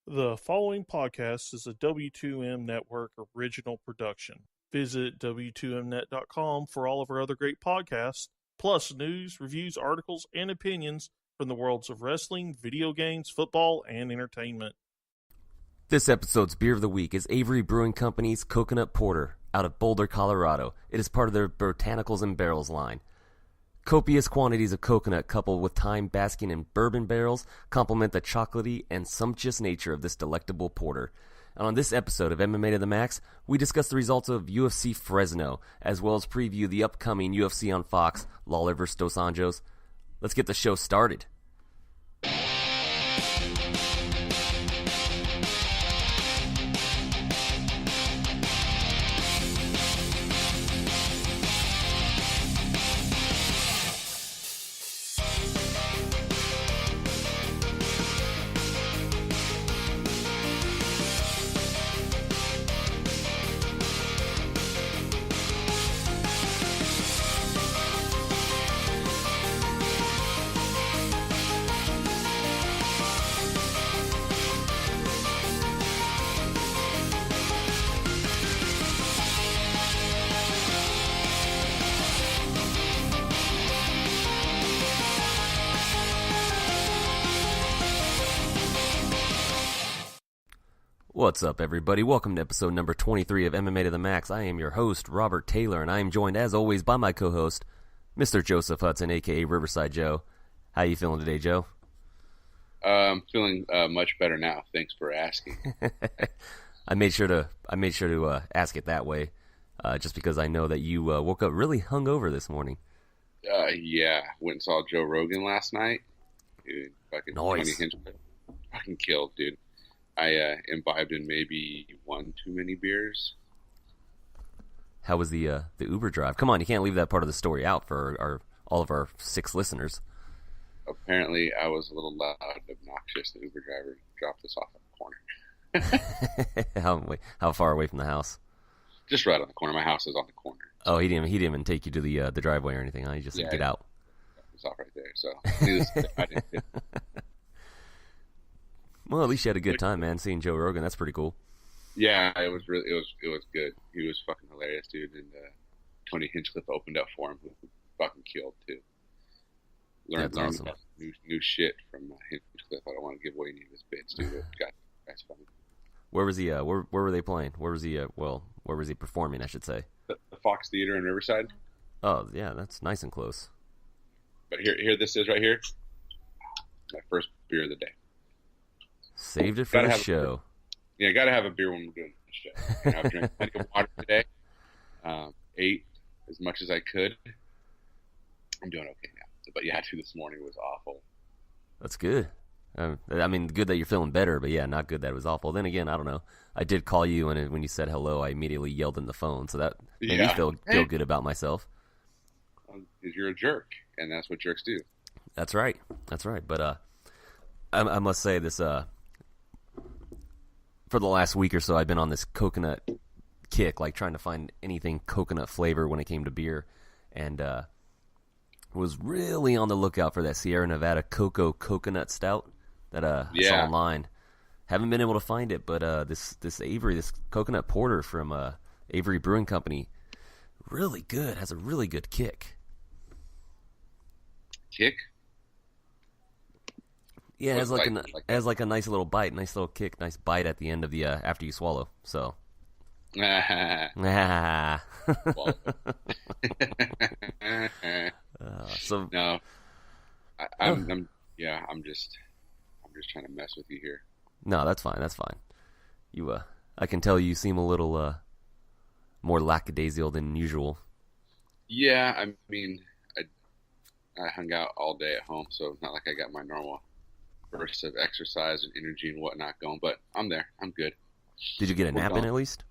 The following podcast is a W2M Network original production. Visit W2Mnet.com for all of our other great podcasts, plus news, reviews, articles, and opinions from the worlds of wrestling, video games, football, and entertainment. This episode's beer of the week is Avery Brewing Company's Coconut Porter out of Boulder, Colorado. It is part of their Botanicals and Barrels line. Copious quantities of coconut coupled with thyme basking in bourbon barrels complement the chocolatey and sumptuous nature of this delectable porter. And on this episode of MMA to the Max, we discuss the results of UFC Fresno, as well as preview the upcoming UFC on Fox, Lawler vs. Dos Anjos. Let's get the show started. What's up, everybody? Welcome to episode number 23 of MMA to the Max. I am your host, Robert Taylor, and I am joined, as always, by my co-host, Mr. Joseph Hudson, a.k.a. Riverside Joe. How you feeling today, Joe? I'm feeling much better now. Thanks for asking. I made sure to ask it that way, just because I know that you woke up really hungover this morning. Yeah, went and saw Joe Rogan last night. Dude, fucking nice. Fucking killed, dude. I imbibed in maybe one too many beers. How was the Uber drive? Come on, you can't leave that part of the story out for all of our 6 listeners. Apparently, I was a little loud and obnoxious. The Uber driver dropped us off at the corner. How far away from the house? Just right on the corner. My house is on the corner. Oh, he didn't even take you to the driveway or anything, huh? He just said, get out. It's off right there. So needless to say, I didn't. Well, at least you had a good time, man, seeing Joe Rogan. That's pretty cool. Yeah, it was good. He was fucking hilarious, dude. And Tony Hinchcliffe opened up for him, who fucking killed too. Learned awesome. New shit from Hinchcliffe. I don't want to give away any of his bits, dude. That's funny. Where was he? Where were they playing? Where was he? Where was he performing? I should say. The Fox Theater in Riverside. Oh yeah, that's nice and close. But here this is right here. My first beer of the day. Saved it for the show. Yeah, gotta have a beer when we're doing the show. I've drank plenty of water today. Ate as much as I could. I'm doing okay now. But yeah, this morning was awful. That's good. I mean, good that you're feeling better, but yeah, not good that it was awful. Then again, I don't know. I did call you, and when you said hello, I immediately yelled in the phone, so that made me feel good about myself. Because you're a jerk, and that's what jerks do. That's right. But I must say this. For the last week or so, I've been on this coconut kick, like trying to find anything coconut flavor when it came to beer, and was really on the lookout for that Sierra Nevada Cocoa Coconut Stout that I saw online. Haven't been able to find it, but this Avery, this coconut porter from Avery Brewing Company, really good. Has a really good kick. Kick? Yeah, it has like a nice little bite, nice little kick, nice bite at the end of the after you swallow. So, so no, I'm just trying to mess with you here. No, that's fine. You, I can tell you seem a little more lackadaisical than usual. Yeah, I mean, I hung out all day at home, so it's not like I got my normal bursts of exercise and energy and whatnot going, but I'm there. I'm good. Did you get a nap in at least?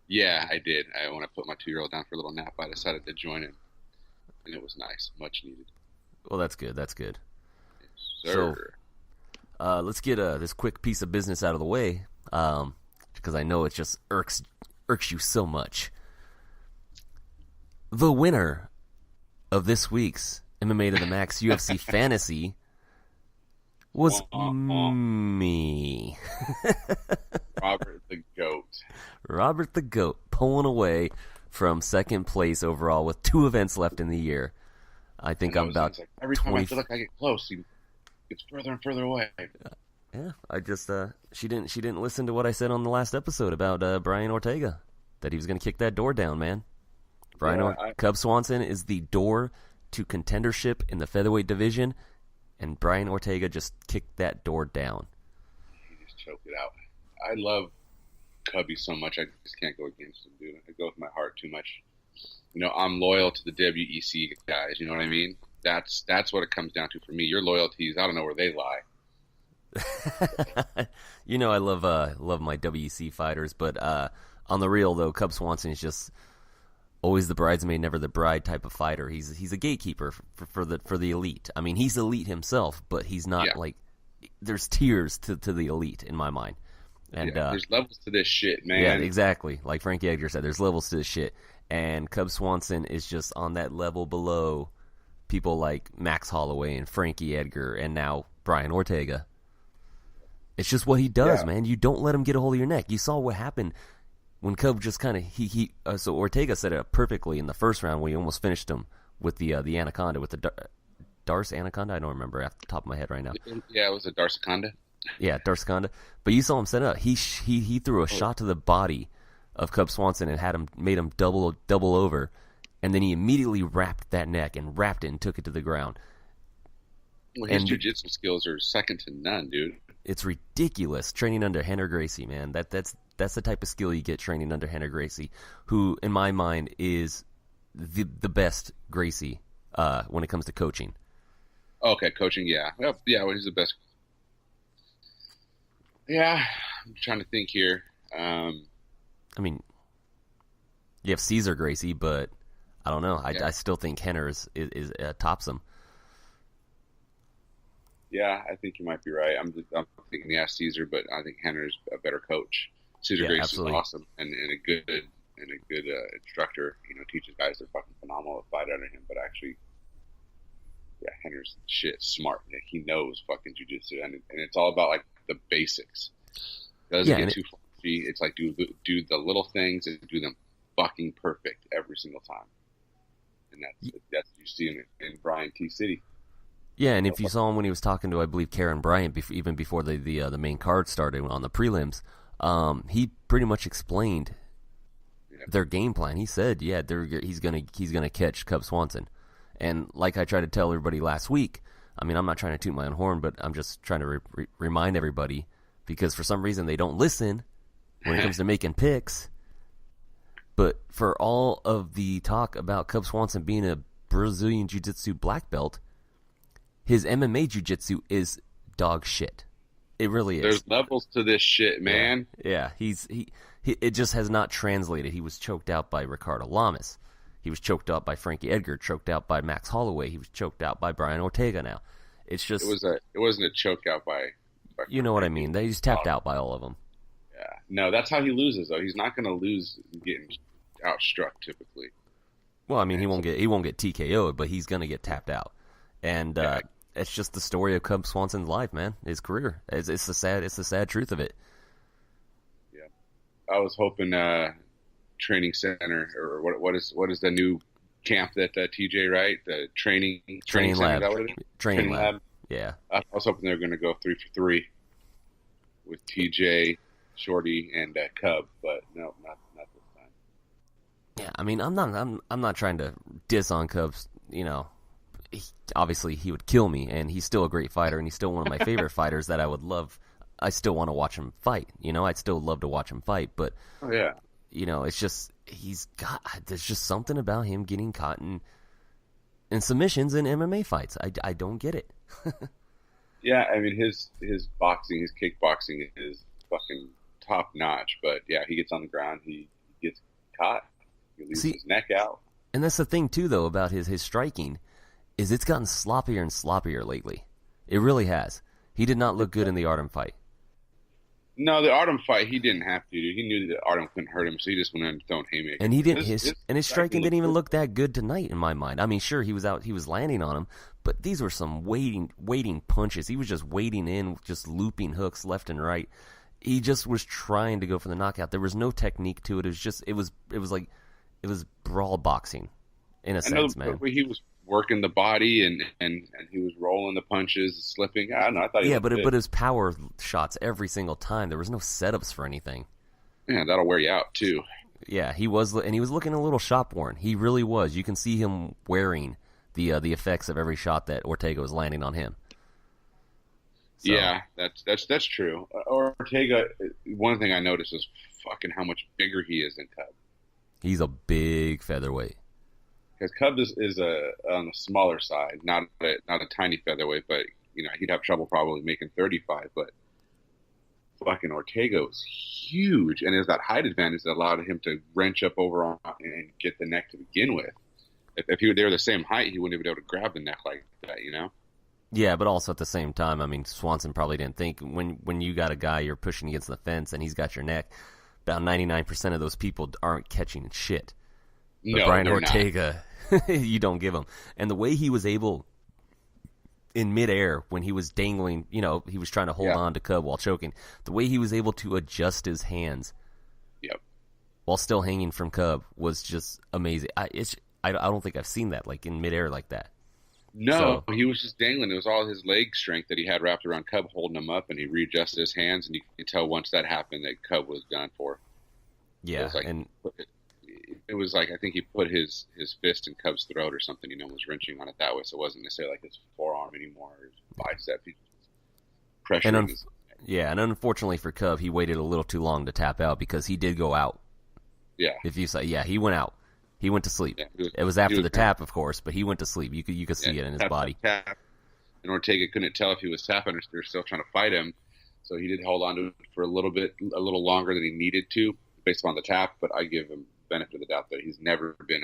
Yeah, I did. When I put my 2-year-old down for a little nap, I decided to join him, and it was nice, much needed. Well, that's good. Yes, sir. So, let's get this quick piece of business out of the way, because I know it just irks you so much. The winner of this week's MMA to the Max UFC Fantasy was me. Robert the GOAT. Robert the GOAT pulling away from second place overall with 2 events left in the year. I think I'm about like, every 20... time I feel like I get close, he gets further and further away. Yeah, I just she didn't listen to what I said on the last episode about Brian Ortega, that he was going to kick that door down, man. Cub Swanson is the door to contendership in the featherweight division, and Brian Ortega just kicked that door down. He just choked it out. I love Cubby so much, I just can't go against him, dude. I go with my heart too much. You know, I'm loyal to the WEC guys. You know what I mean? That's what it comes down to for me. Your loyalties, I don't know where they lie. You know, I love my WEC fighters, but on the real though, Cub Swanson is just always the bridesmaid, never the bride type of fighter. He's a gatekeeper for the elite. I mean, he's elite himself, but he's not like. There's tiers to the elite in my mind, and there's levels to this shit, man. Yeah, exactly. Like Frankie Edgar said, there's levels to this shit, and Cub Swanson is just on that level below people like Max Holloway and Frankie Edgar, and now Brian Ortega. It's just what he does, man. You don't let him get a hold of your neck. You saw what happened when Cub just kind of so Ortega set it up perfectly in the first round when he almost finished him with the Anaconda, with the Darce Anaconda. I don't remember off the top of my head right now. Yeah, it was a Darsaconda. Yeah, Darsaconda. But you saw him set it up. He threw a shot to the body of Cub Swanson and made him double over, and then he immediately wrapped that neck and wrapped it and took it to the ground. Well, his jiu-jitsu skills are second to none, dude. It's ridiculous training under Henner Gracie, man. That's the type of skill you get training under Henner Gracie, who, in my mind, is the best Gracie when it comes to coaching. Okay, coaching, yeah. Well, he's the best. Yeah, I'm trying to think here. I mean, you have Caesar Gracie, but I don't know. I still think Henner is tops him. Yeah, I think you might be right. I'm thinking, Caesar, but I think Henner's a better coach. Caesar Gracie is awesome and a good instructor. You know, teaches guys that are fucking phenomenal to fight under him. But actually, Henner's smart. He knows fucking jiu-jitsu, and it's all about like the basics. Doesn't get too flashy. It's like do the little things and do them fucking perfect every single time. And that's what you see in Brian T. City. Yeah, and if you saw him when he was talking to, I believe, Karen Bryant, even before the main card started on the prelims, he pretty much explained their game plan. He said, he's gonna catch Cub Swanson, and like I tried to tell everybody last week, I mean, I'm not trying to toot my own horn, but I'm just trying to remind everybody, because for some reason they don't listen when it comes to making picks. But for all of the talk about Cub Swanson being a Brazilian Jiu-Jitsu black belt, his MMA jiu-jitsu is dog shit. It really is. There's levels to this shit, man. Yeah, it just has not translated. He was choked out by Ricardo Lamas. He was choked out by Frankie Edgar, choked out by Max Holloway. He was choked out by Brian Ortega now. It's just... It wasn't a choke out by you know what I mean. He's tapped out by all of them. Yeah. No, that's how he loses, though. He's not going to lose getting outstruck, typically. Well, I mean, he won't get TKO'd, but he's going to get tapped out. And it's just the story of Cub Swanson's life, man. His career. It's the sad truth of it. Yeah, I was hoping training center, or what is the new camp that TJ, right? The training lab. Center, training lab. Yeah. I was hoping they were going to go 3 for 3 with TJ, Shorty, and Cub, but no, not this time. Yeah, I mean, I'm not trying to diss on Cubs. You know, obviously he would kill me, and he's still a great fighter, and he's still one of my favorite fighters that I would love. I still want to watch him fight. You know, I'd still love to watch him fight, but you know, it's just there's just something about him getting caught in submissions in MMA fights. I don't get it. Yeah, I mean his boxing, his kickboxing is fucking top notch, but yeah, he gets on the ground, he gets caught, he leaves his neck out. And that's the thing too, though, about his striking, is it's gotten sloppier and sloppier lately. It really has. He did not look good in the Artem fight. No, the Artem fight, he didn't have to, dude. He knew that Artem couldn't hurt him, so he just went in and thrown haymakers. And he didn't. His striking didn't even look that good tonight, in my mind. I mean, sure, he was landing on him, but these were some waiting punches. He was just wading in, just looping hooks left and right. he just was trying to go for the knockout. There was no technique to it. It was brawl boxing in a sense, man. He was working the body and he was rolling the punches, slipping. I don't know. I thought but his power shots every single time. There was no setups for anything. Yeah, that'll wear you out too. Yeah, he was looking a little shop worn. He really was. You can see him wearing the effects of every shot that Ortega was landing on him. So. Yeah, that's true. Ortega, one thing I noticed is fucking how much bigger he is than Cub. He's a big featherweight. Because Cub is on the smaller side, not a tiny featherweight, but he'd have trouble probably making 35. But fucking Ortega was huge, and it was that height advantage that allowed him to wrench up over on and get the neck to begin with. If they were the same height, he wouldn't have been able to grab the neck like that, Yeah, but also at the same time, I mean, Swanson probably didn't think when you got a guy you're pushing against the fence and he's got your neck, about 99% of those people aren't catching shit. But no, Brian Ortega, you don't give him. And the way he was able, in midair, when he was dangling, he was trying to hold on to Cub while choking, the way he was able to adjust his hands while still hanging from Cub was just amazing. I don't think I've seen that, like, in midair like that. No, he was just dangling. It was all his leg strength that he had wrapped around Cub holding him up, and he readjusted his hands, and you could tell once that happened that Cub was done for. Yeah, it was like I think he put his fist in Cub's throat or something, was wrenching on it that way, so it wasn't necessarily like his forearm anymore, or his bicep. He was pressuring his and unfortunately for Cub, he waited a little too long to tap out because he did go out. Yeah. If you say, he went out. He went to sleep. Yeah, it was after the tap, of course, but he went to sleep. You could see it in his body. Tap. And Ortega couldn't tell if he was tapping or they're still trying to fight him, so he did hold on to it for a little longer than he needed to, based on the tap. But I give him benefit of the doubt that he's never been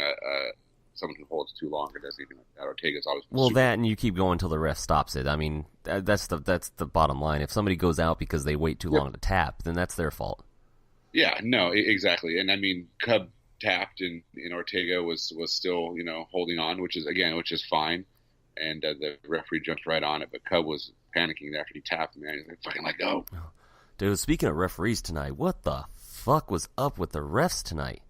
someone who holds too long or does anything like that. Ortega's always been that, and you keep going until the ref stops it. I mean, that's the bottom line. If somebody goes out because they wait too long to tap, then that's their fault. Yeah, no, exactly. And I mean, Cub tapped and Ortega was still holding on, which is fine, and the referee jumped right on it, but Cub was panicking after he tapped, man. He's like, fucking let go. Dude, speaking of referees tonight, what the fuck was up with the refs tonight?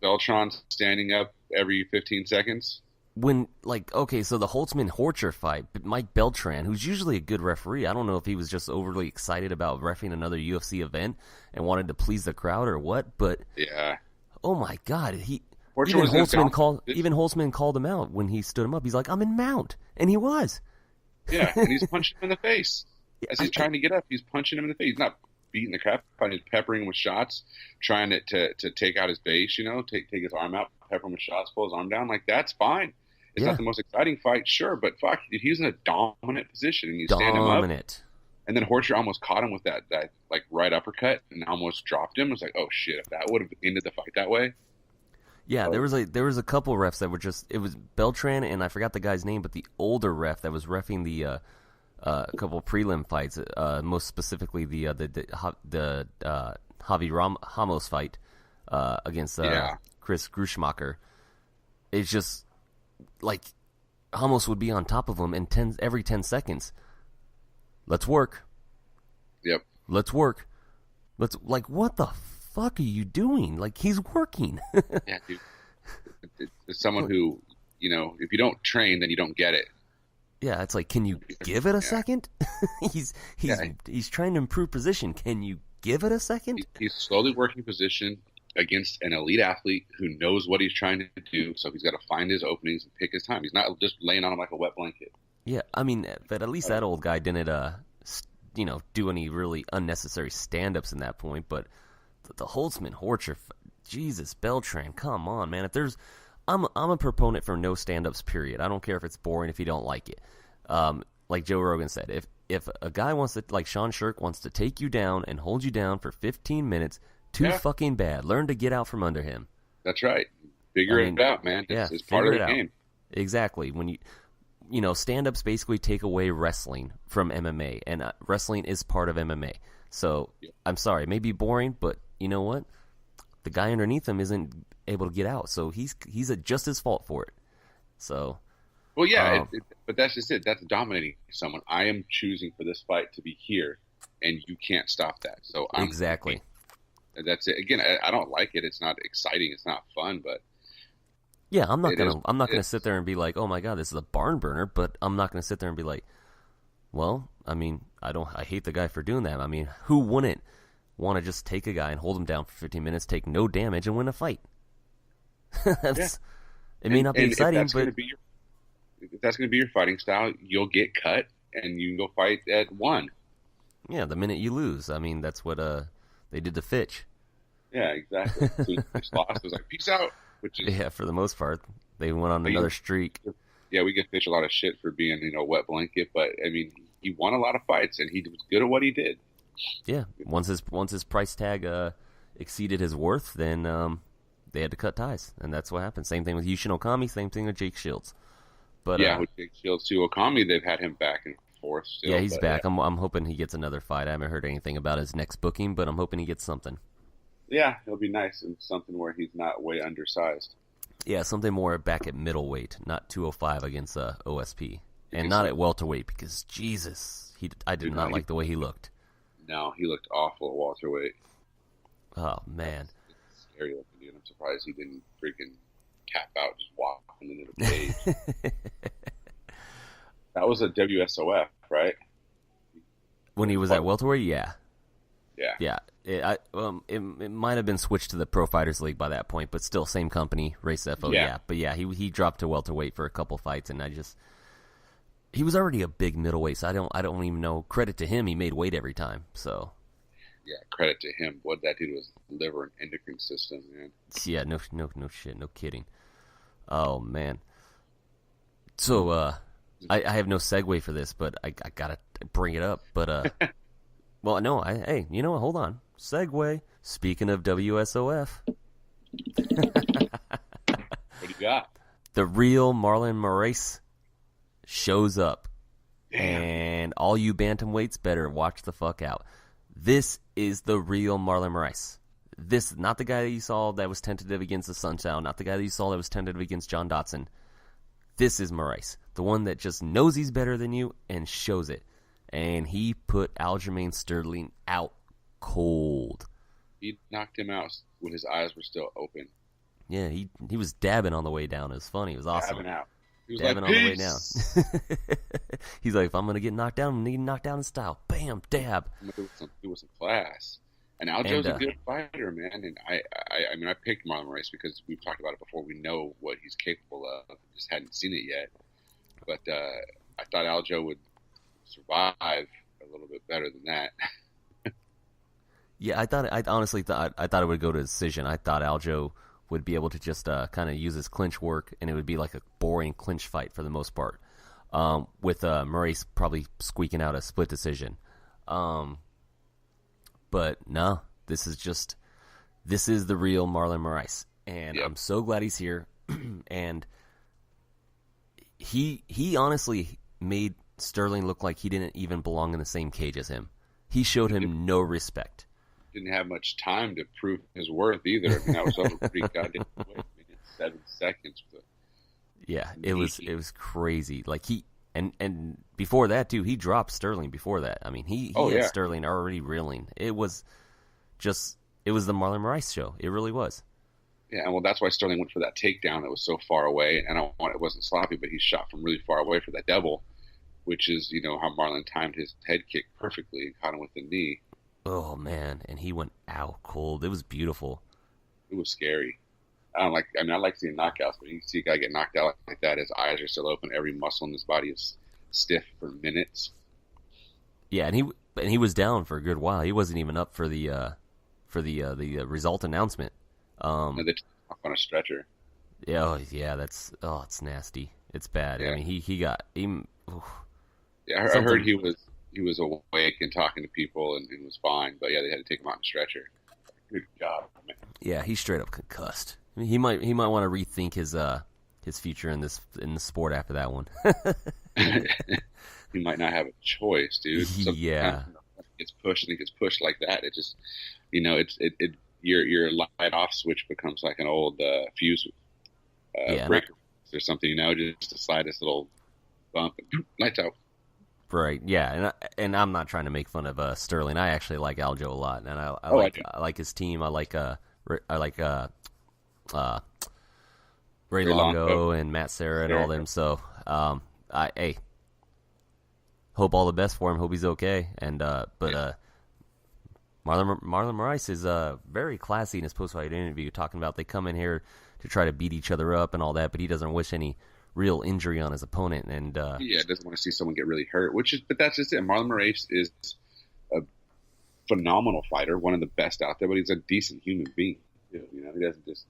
Beltran standing up every 15 seconds. When, so the Holtzman-Horcher fight, Mike Beltran, who's usually a good referee, I don't know if he was just overly excited about reffing another UFC event and wanted to please the crowd or what, but yeah. Oh my God! Even Holtzman called him out when he stood him up. He's like, "I'm in mount," and he was. Yeah, and he's punching him in the face as he's trying to get up. He's punching him in the face. He's not beating the crap out. He's peppering him with shots, trying to take out his base. Take his arm out, pepper him with shots, pull his arm down. Like that's fine. It's not the most exciting fight, sure, but fuck, he's in a dominant position, and you stand him up. And then Horcher almost caught him with that like right uppercut and almost dropped him. It was like, oh shit, if that would have ended the fight that way. Yeah, there was a couple refs that were it was Beltran and I forgot the guy's name, but the older ref that was reffing the couple prelim fights, most specifically the Javi Ramos fight against Chris Gruschmacher. It's just like Ramos would be on top of him and every 10 seconds. Let's work. Yep. Let's work. What the fuck are you doing? Like, he's working. Yeah, dude. It's someone who, if you don't train, then you don't get it. Yeah, it's like, can you give it a second? He's trying to improve position. Can you give it a second? He's slowly working position against an elite athlete who knows what he's trying to do, so he's got to find his openings and pick his time. He's not just laying on him like a wet blanket. Yeah, I mean, but at least that old guy didn't, do any really unnecessary stand-ups in that point. But the Holtzman-Horcher, Jesus, Beltran, come on, man. I'm a proponent for no stand-ups, period. I don't care if it's boring if you don't like it. Like Joe Rogan said, if a guy wants to, like Sean Shirk wants to take you down and hold you down for 15 minutes, too fucking bad. Learn to get out from under him. That's right. Figure it out, man. It's part of the game. Exactly. When stand-ups basically take away wrestling from MMA, and wrestling is part of MMA. So, I'm sorry, it may be boring, but you know what? The guy underneath him isn't able to get out, so he's just his fault for it. So, well, yeah, but that's just it. That's dominating someone. I am choosing for this fight to be here. and you can't stop that. So exactly. That's it. Again, I don't like it. It's not exciting. It's not fun, but yeah, I'm not gonna sit there and be like, oh my god, this is a barn burner. But I'm not gonna sit there and be like, well, I mean, I hate the guy for doing that. I mean, who wouldn't want to just take a guy and hold him down for 15 minutes, take no damage, and win a fight? It may not be exciting, but if that's going to be your fighting style, you'll get cut and you can go fight at 1. Yeah, the minute you lose. I mean, that's what they did to Fitch. Yeah, exactly. So Fitch lost. It was like, peace out. Yeah, for the most part. They went on another streak. Yeah, we give Fitch a lot of shit for being, a wet blanket, but, I mean, he won a lot of fights, and he was good at what he did. Yeah, once his price tag exceeded his worth, then they had to cut ties, and that's what happened. Same thing with Yushin Okami, same thing with Jake Shields. But yeah, with Jake Shields too. Okami, they've had him back and forth still. Yeah, he's back. Yeah. I'm hoping he gets another fight. I haven't heard anything about his next booking, but I'm hoping he gets something. Yeah, it'll be nice, and something where he's not way undersized. Yeah, something more back at middleweight, not 205 against OSP, and not at welterweight, because Jesus, I did not like the way he looked. No, he looked awful at welterweight. Oh man, it's scary looking, dude. I'm surprised he didn't freaking tap out, just walking into the cage. That was a WSOF, right? When he was at welterweight, yeah. Yeah. It might have been switched to the Pro Fighters League by that point, but still same company, Race FO. Yeah. But yeah, he dropped to welterweight for a couple fights, and he was already a big middleweight, so I don't even know. Credit to him, he made weight every time. So yeah, credit to him. What that dude was liver and endocrine system, man. Yeah, no shit, no kidding. Oh man. So I have no segue for this, but I gotta bring it up. But well, no, hey, you know what? Hold on. Segue. Speaking of WSOF. What do you got? The real Marlon Moraes shows up. Damn. And all you bantamweights better watch the fuck out. This is the real Marlon Moraes. This, not the guy that you saw that was tentative against the Sunshine, not the guy that you saw that was tentative against John Dotson. This is Moraes. The one that just knows he's better than you and shows it. And he put Aljamain Sterling out cold. He knocked him out when his eyes were still open. Yeah, he was dabbing on the way down. It was funny. It was awesome. Dabbing out. He was dabbing like, on the way down. He's like, if I'm going to get knocked down, I'm going to get knocked down in style. Bam, dab. It was some class. And Aljo's a good fighter, man. And I mean, I picked Marlon Moraes because we've talked about it before. We know what he's capable of. Just hadn't seen it yet. But I thought Aljo would survive a little bit better than that. Yeah, I honestly thought it would go to decision. I thought Aljo would be able to just kind of use his clinch work, and it would be like a boring clinch fight for the most part, with Moraes probably squeaking out a split decision. But no, this is the real Marlon Moraes, and yep. I'm so glad he's here. And he honestly made Sterling look like he didn't even belong in the same cage as him. He showed him no respect. Didn't have much time to prove his worth either. I mean, that was over pretty goddamn quick. 7 seconds. Yeah, it was crazy. Like and before that too, he dropped Sterling before that. I mean, he had Sterling already reeling. It was the Marlon Moraes show. It really was. Yeah, and well, that's why Sterling went for that takedown that was so far away. And it wasn't sloppy, but he shot from really far away for that double, which is, how Marlon timed his head kick perfectly and caught him with the knee. Oh man, and he went out cold. It was beautiful. It was scary. I like seeing knockouts, but you see a guy get knocked out like that, his eyes are still open, every muscle in his body is stiff for minutes. Yeah, and he was down for a good while. He wasn't even up for the result announcement. They took him off on a stretcher. Yeah, it's nasty. It's bad. Yeah. I mean, he got. Yeah, I heard he was awake and talking to people and was fine, but yeah, they had to take him out on a stretcher. Good job, man. Yeah, he's straight up concussed. I mean, he might want to rethink his future in the sport after that one. He might not have a choice, dude. Yeah, it gets pushed like that. It just, your light off switch becomes like an old fuse breaker or something. Just the slightest little bump and lights out. Right, yeah, and I'm not trying to make fun of Sterling. I actually like Aljo a lot, and I like his team. I like Ray Longo and Matt Serra and all them. So I hope all the best for him. Hope he's okay. And Marlon Moraes is very classy in his post-fight interview, talking about they come in here to try to beat each other up and all that, but he doesn't wish any real injury on his opponent. And doesn't want to see someone get really hurt. But that's just it. Marlon Moraes is a phenomenal fighter, one of the best out there, but he's a decent human being. You know, he doesn't just.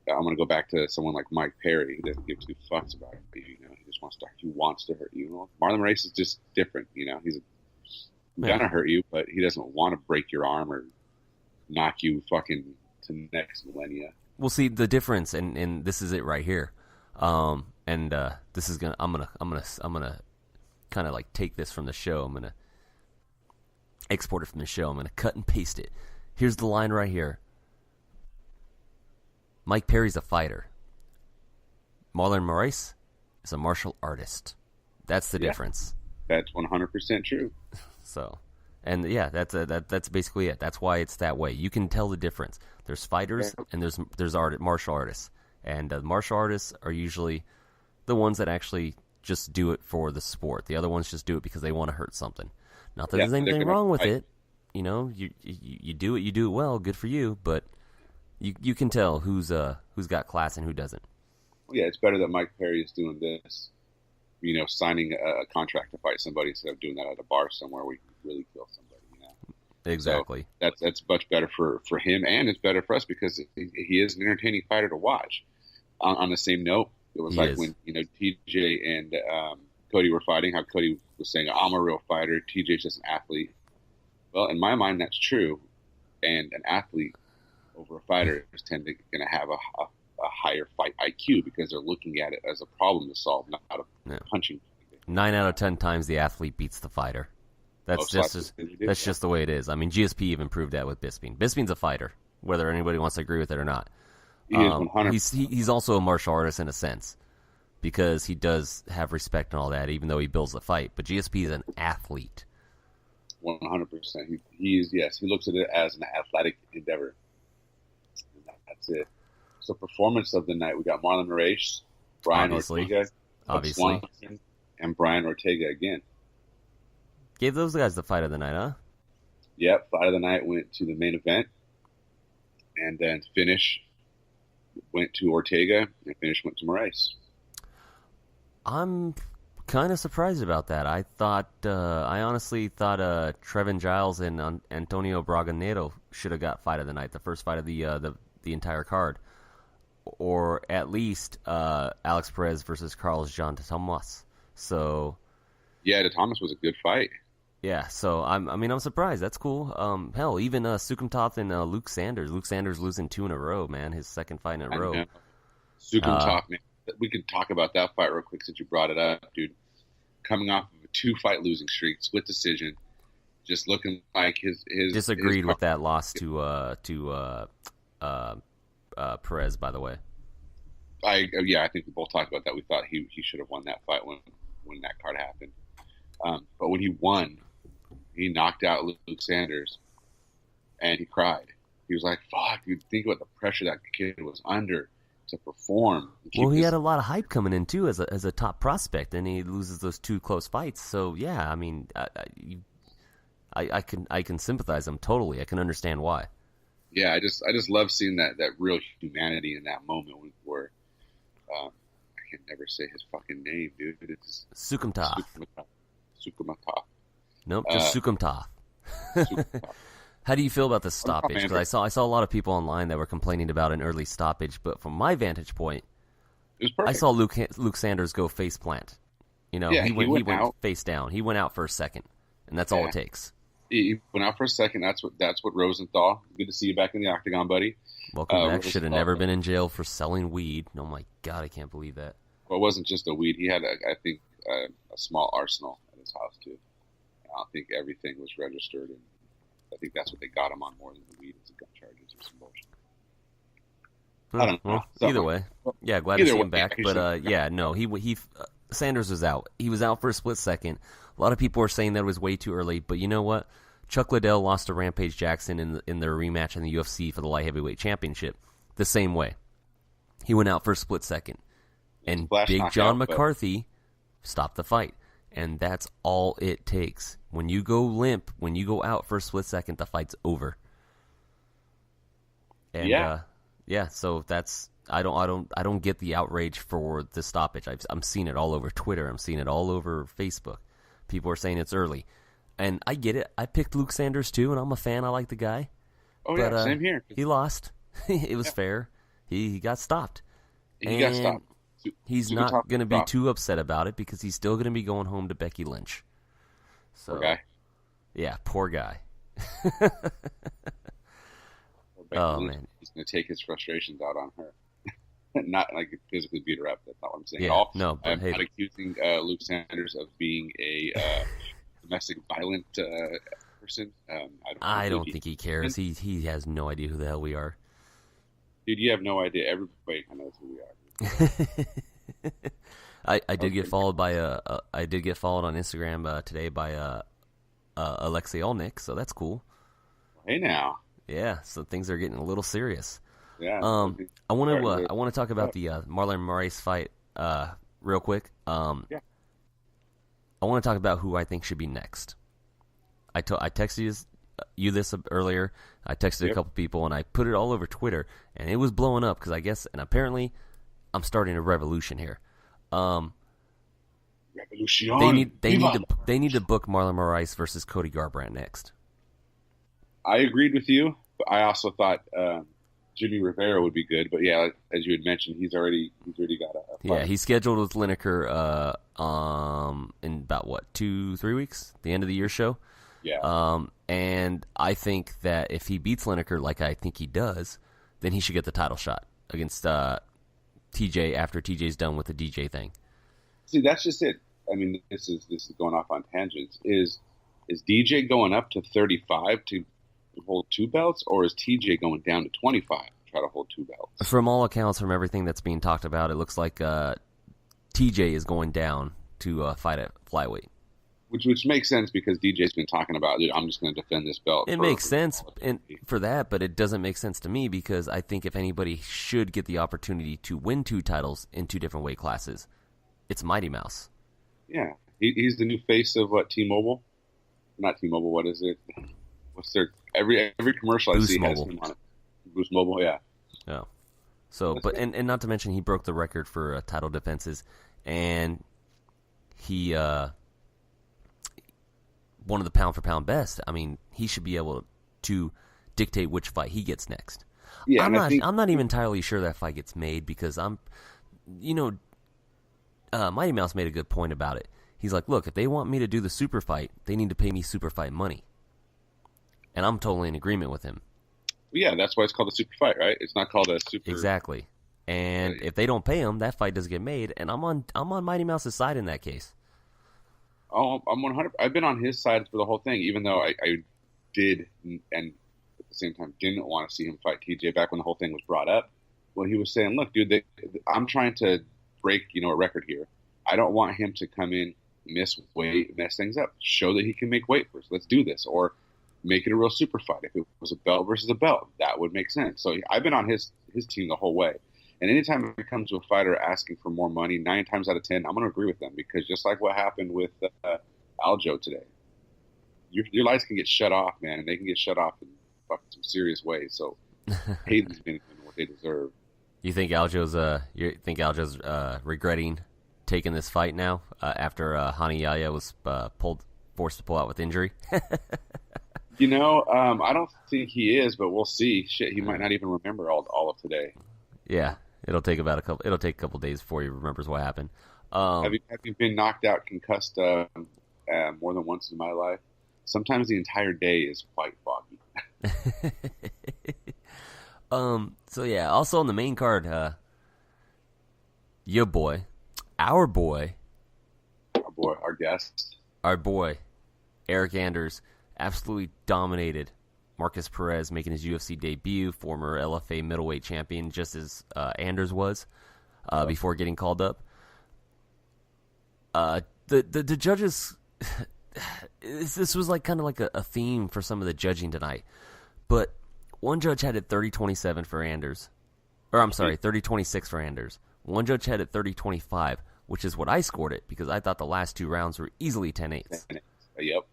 I'm going to go back to someone like Mike Perry. He doesn't give two fucks about you. You know, he just wants to hurt you. You know? Marlon Moraes is just different. You know, he's going to hurt you, but he doesn't want to break your arm or knock you fucking to next millennia. We'll see the difference, and this is it right here. This is I'm gonna kind of like take this from the show. I'm gonna export it from the show. I'm gonna cut and paste it. Here's the line right here. Mike Perry's a fighter. Marlon Moraes is a martial artist. That's the difference. That's 100% true. So, and yeah, that's basically it. That's why it's that way. You can tell the difference. There's fighters and there's martial artists, and martial artists are usually the ones that actually just do it for the sport. The other ones just do it because they want to hurt something. Not that there's anything wrong with it. You know, you do it, you do it well. Good for you, but you can tell who's got class and who doesn't. Yeah, it's better that Mike Perry is doing this, you know, signing a contract to fight somebody instead of doing that at a bar somewhere where you can really kill somebody. You know? Exactly. So that's much better for him, and it's better for us because he is an entertaining fighter to watch. On the same note, it was when, you know, TJ and Cody were fighting, how Cody was saying, I'm a real fighter, TJ's just an athlete. Well, in my mind, that's true. And an athlete over a fighter is going to have a higher fight IQ because they're looking at it as a problem to solve, not a punching. 9 out of 10 times the athlete beats the fighter. That's just the way it is. I mean, GSP even proved that with Bisping. Bisping's a fighter, whether anybody wants to agree with it or not. He's also a martial artist in a sense because he does have respect and all that, even though he builds the fight. But GSP is an athlete. 100%. He is. Yes, he looks at it as an athletic endeavor. And that's it. So, performance of the night, we got Marlon Moraes, Brian Ortega, Cub Swanson, and Brian Ortega again. Gave those guys the fight of the night, huh? Yep, fight of the night went to the main event, and then finish went to Ortega, and finish went to Moraes. I'm kind of surprised about that. I honestly thought Trevin Giles and Antonio Braganero should have got fight of the night, the first fight of the entire card, or at least Alex Perez versus Carlos Jean de Tomas. So, yeah, de Tomas was a good fight. Yeah, so I'm surprised. That's cool. Hell, even Sukumtov and Luke Sanders. Luke Sanders losing 2 in a row, man. His second fight in a row. Sukumtov, man. We can talk about that fight real quick since you brought it up, dude. Coming off of a 2-fight losing streak, split decision, just looking like his disagreed with that loss to Perez, by the way. I think we both talked about that. We thought he should have won that fight when that card happened. But when he won, he knocked out Luke Sanders, and he cried. He was like, "Fuck, dude! Think about the pressure that kid was under to perform." Well, he had a lot of hype coming in too as a top prospect, and he loses those 2 close fights. So yeah, I mean, I can sympathize him totally. I can understand why. Yeah, I just love seeing that real humanity in that moment where I can never say his fucking name, dude. It's Sukumtov. Nope, just Sukumtov. How do you feel about the stoppage? Because I saw a lot of people online that were complaining about an early stoppage, but from my vantage point, it was perfect. I saw Luke Sanders go face plant. You know, he went face down. He went out for a second, and that's all it takes. He went out for a second. That's what Rosenthal. Good to see you back in the octagon, buddy. Welcome back. Should have never been in jail for selling weed. Oh my God, I can't believe that. Well, it wasn't just a weed. He had, I think, a small arsenal at his house too. I don't think everything was registered, and I think that's what they got him on more than the weed and gun charges or some bullshit. I don't know. Well, either way, yeah, glad to see him back. But he Sanders was out. He was out for a split second. A lot of people are saying that it was way too early, but you know what? Chuck Liddell lost to Rampage Jackson in their rematch in the UFC for the light heavyweight championship the same way. He went out for a split second, and Big John McCarthy stopped the fight, and that's all it takes. When you go limp, when you go out for a split second, the fight's over. And so that's I don't get the outrage for the stoppage. I'm seeing it all over Twitter. I'm seeing it all over Facebook. People are saying it's early. And I get it. I picked Luke Sanders too, and I'm a fan. I like the guy. Oh, but, yeah, same here. He lost. It was fair. He got stopped. He got stopped. He's not going to be too upset about it because he's still going to be going home to Becky Lynch. So, poor guy. Yeah, poor guy. Man. He's going to take his frustrations out on her. Not like physically beat her up. That's not what I'm saying at all. No, but I'm not accusing Luke Sanders of being a domestic violent person. I don't think he cares. He has no idea who the hell we are. Dude, you have no idea. Everybody knows who we are. I did get followed by I did get followed on Instagram today by Alexei Olnik, so that's cool. Hey now. Yeah, so things are getting a little serious. Yeah. I want to talk about the Marlon Moraes fight real quick. I want to talk about who I think should be next. I texted you this earlier. I texted a couple people, and I put it all over Twitter, and it was blowing up because I guess, and apparently, I'm starting a revolution here. Revolution. They need to book Marlon Moraes versus Cody Garbrandt next. I agreed with you, but I also thought Jimmy Rivera would be good. But yeah, as you had mentioned, he's already got a fight. Yeah, he's scheduled with Lineker in about 2-3 weeks, the end of the year show. Yeah. And I think that if he beats Lineker like I think he does, then he should get the title shot against TJ after TJ's done with the DJ thing. See, that's just it. I mean, this is going off on tangents. Is DJ going up to 35 to hold 2 belts, or is TJ going down to 25 to try to hold 2 belts? From all accounts, from everything that's being talked about, it looks like TJ is going down to fight at flyweight. Which makes sense because DJ's been talking about, dude, I'm just going to defend this belt. It makes sense for that, but it doesn't make sense to me because I think if anybody should get the opportunity to win 2 titles in 2 different weight classes, it's Mighty Mouse. Yeah, he's the new face of T-Mobile. Not T-Mobile. What is it? What's their every commercial Boost I see Mobile. has him on it. Boost Mobile, yeah. Oh, so but and not to mention he broke the record for title defenses, and he one of the pound for pound best. I mean, he should be able to dictate which fight he gets next. Yeah, I'm not even entirely sure that fight gets made because Mighty Mouse made a good point about it. He's like, look, if they want me to do the super fight, they need to pay me super fight money. And I'm totally in agreement with him. Yeah, that's why it's called a super fight, right? It's not called a super. Exactly. And if they don't pay him, that fight doesn't get made. And I'm on Mighty Mouse's side in that case. Oh, I'm 100. I've been on his side for the whole thing, even though I did, and at the same time didn't want to see him fight TJ back when the whole thing was brought up. Well, he was saying, look, dude, I'm trying to break, a record here. I don't want him to come in, miss weight, mess things up. Show that he can make weight first. Let's do this. Or make it a real super fight. If it was a belt versus a belt, that would make sense. So I've been on his team the whole way. And anytime it comes to a fighter asking for more money, 9 times out of 10, I'm going to agree with them because just like what happened with Aljo today, your lights can get shut off, man, and they can get shut off in fucking some serious ways. So pay these men what they deserve. You think Aljo's regretting taking this fight now after Hani Yahya was forced to pull out with injury? I don't think he is, but we'll see. Shit, he might not even remember all of today. Yeah, it'll take a couple days before he remembers what happened. Have you been knocked out, concussed more than once in my life? Sometimes the entire day is quite foggy. So yeah, also on the main card, our boy, Eric Anders, absolutely dominated Marcus Perez, making his UFC debut, former LFA middleweight champion, just as Anders was before getting called up. The judges this was like kind of like a theme for some of the judging tonight. But one judge had it 30-27 for Anders. Or I'm sorry, 30-26 for Anders. One judge had it 30-25, which is what I scored it because I thought the last 2 rounds were easily 10-8s. Yep.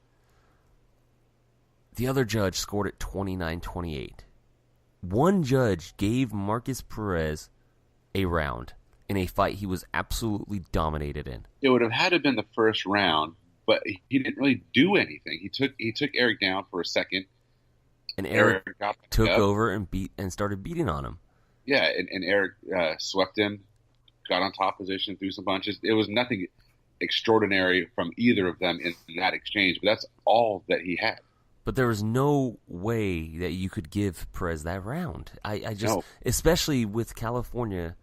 The other judge scored it 29-28. One judge gave Marcus Perez a round in a fight he was absolutely dominated in. It would have had to have been the first round, but he didn't really do anything. He took Eric down for a second. And Eric took over and started beating on him. Yeah, and Eric swept him, got on top position, threw some punches. It was nothing extraordinary from either of them in that exchange, but that's all that he had. But there was no way that you could give Perez that round. I just, No. Especially with California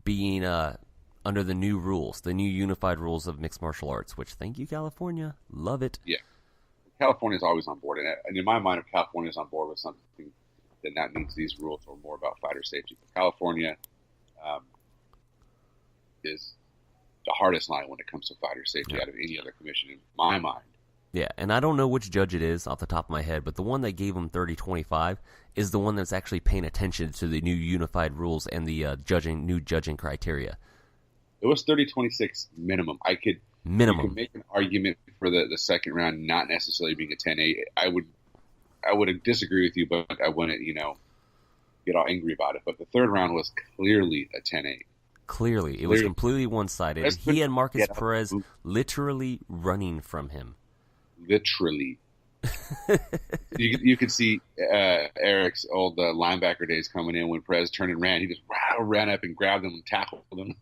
being under the new rules, the new unified rules of mixed martial arts, which, thank you, California. Love it. Yeah. California's always on board. And in my mind, if California's on board with something, then that means these rules are more about fighter safety. But California is the hardest line when it comes to fighter safety out of any other commission, in my mind. Yeah, and I don't know which judge it is off the top of my head, but the one that gave him 30-25 is the one that's actually paying attention to the new unified rules and the new judging criteria. It was 30-26 minimum. You could make an argument for the second round not necessarily being a 10-8. I would disagree with you, but I wouldn't, get all angry about it. But the third round was clearly a 10-8. Clearly. It was completely one-sided. He had Marcus Perez literally running from him. Literally. You could see Eric's old linebacker days coming in when Perez turned and ran. He just ran up and grabbed him and tackled him.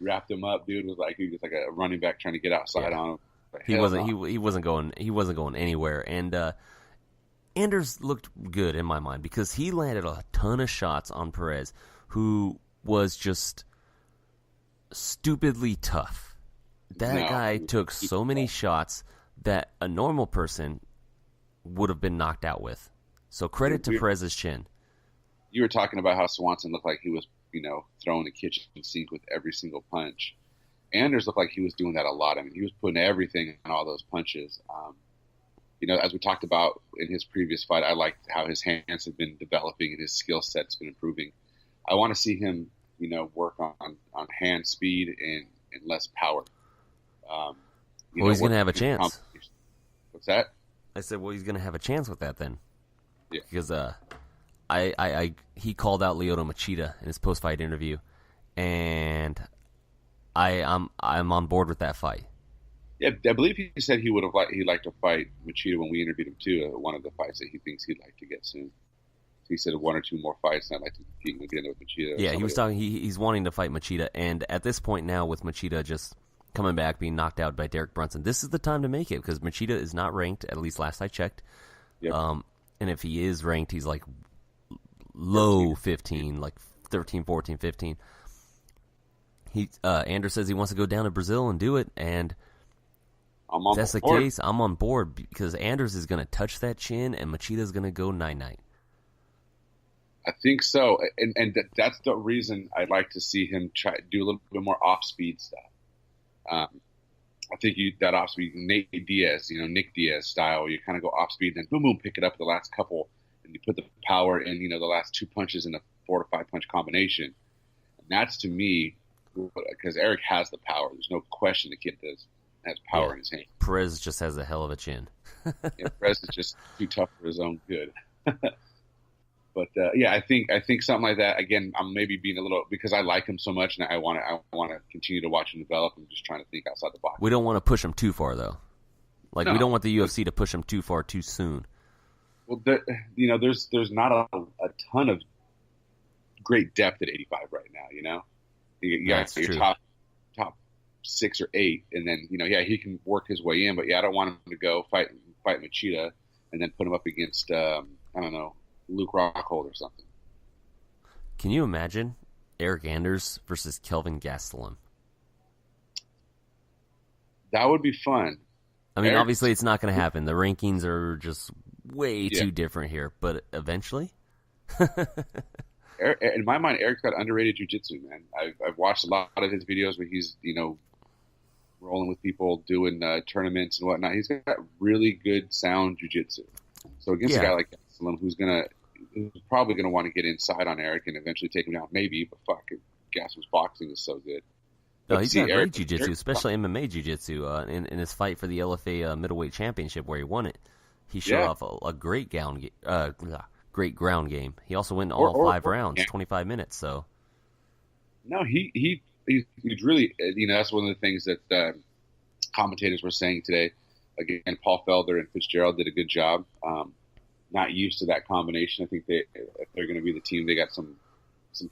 Wrapped him up. Dude was like a running back trying to get outside on him. He wasn't going anywhere. And Anders looked good in my mind because he landed a ton of shots on Perez, who was just stupidly tough. That guy took so many shots that a normal person would have been knocked out with. So credit to Perez's chin. You were talking about how Swanson looked like he was, throwing the kitchen sink with every single punch. Anders looked like he was doing that a lot. I mean, he was putting everything on all those punches. As we talked about in his previous fight, I liked how his hands have been developing and his skill set's been improving. I want to see him, work on hand speed and less power. He's going to have a chance. What's that? I said, he's going to have a chance with that then. Yeah. Because he called out Lyoto Machida in his post-fight interview, and I'm on board with that fight. Yeah, I believe he said he'd like to fight Machida when we interviewed him too. One of the fights that he thinks he'd like to get soon. He said 1 or 2 more fights, and I'd like to get into with Machida. Yeah, he was talking. He's wanting to fight Machida, and at this point now, with Machida just coming back, being knocked out by Derek Brunson, this is the time to make it because Machida is not ranked. At least last I checked. Yep. And if he is ranked, he's like low 15, like 13, 14, 15. Anders says he wants to go down to Brazil and do it, and if that's the case, I'm on board because Anders is going to touch that chin, and Machida's going to go 9-9. I think so, and that's the reason I'd like to see him try do a little bit more off-speed stuff. I think that off-speed, Nick Diaz style, you kind of go off-speed, then boom, boom, pick it up the last couple, and you put the power in, the last 2 punches in a 4 to 5 punch combination. And that's, to me, because Eric has the power. There's no question the kid has power in his hand. Perez just has a hell of a chin. Perez is just too tough for his own good. But I think something like that. Again, I'm maybe being a little because I like him so much, and I want to continue to watch him develop. I'm just trying to think outside the box. We don't want to push him too far, though. We don't want the UFC to push him too far too soon. Well, there's not a ton of great depth at 85 right now. You got your top 6 or 8, and then he can work his way in. But I don't want him to go fight Machida and then put him up against I don't know, Luke Rockhold or something. Can you imagine Eric Anders versus Kelvin Gastelum? That would be fun. I mean, obviously it's not going to happen. The rankings are just way too different here, but eventually. In my mind, Eric's got underrated jiu-jitsu, man. I've watched a lot of his videos where he's, rolling with people, doing tournaments and whatnot. He's got really good, sound jiu-jitsu. So against a guy like Gastelum, who's probably gonna want to get inside on Eric and eventually take him down, maybe. But fuck, Gastelum's boxing is so good. No, he's got great jiu-jitsu, especially MMA jiu-jitsu. In his fight for the LFA middleweight championship where he won it, he showed off a great great ground game. He also went all 5 rounds, 25 minutes. So, no, he's really, that's one of the things that commentators were saying today. Again, Paul Felder and Fitzgerald did a good job. Not used to that combination. I think if they're going to be the team, they got some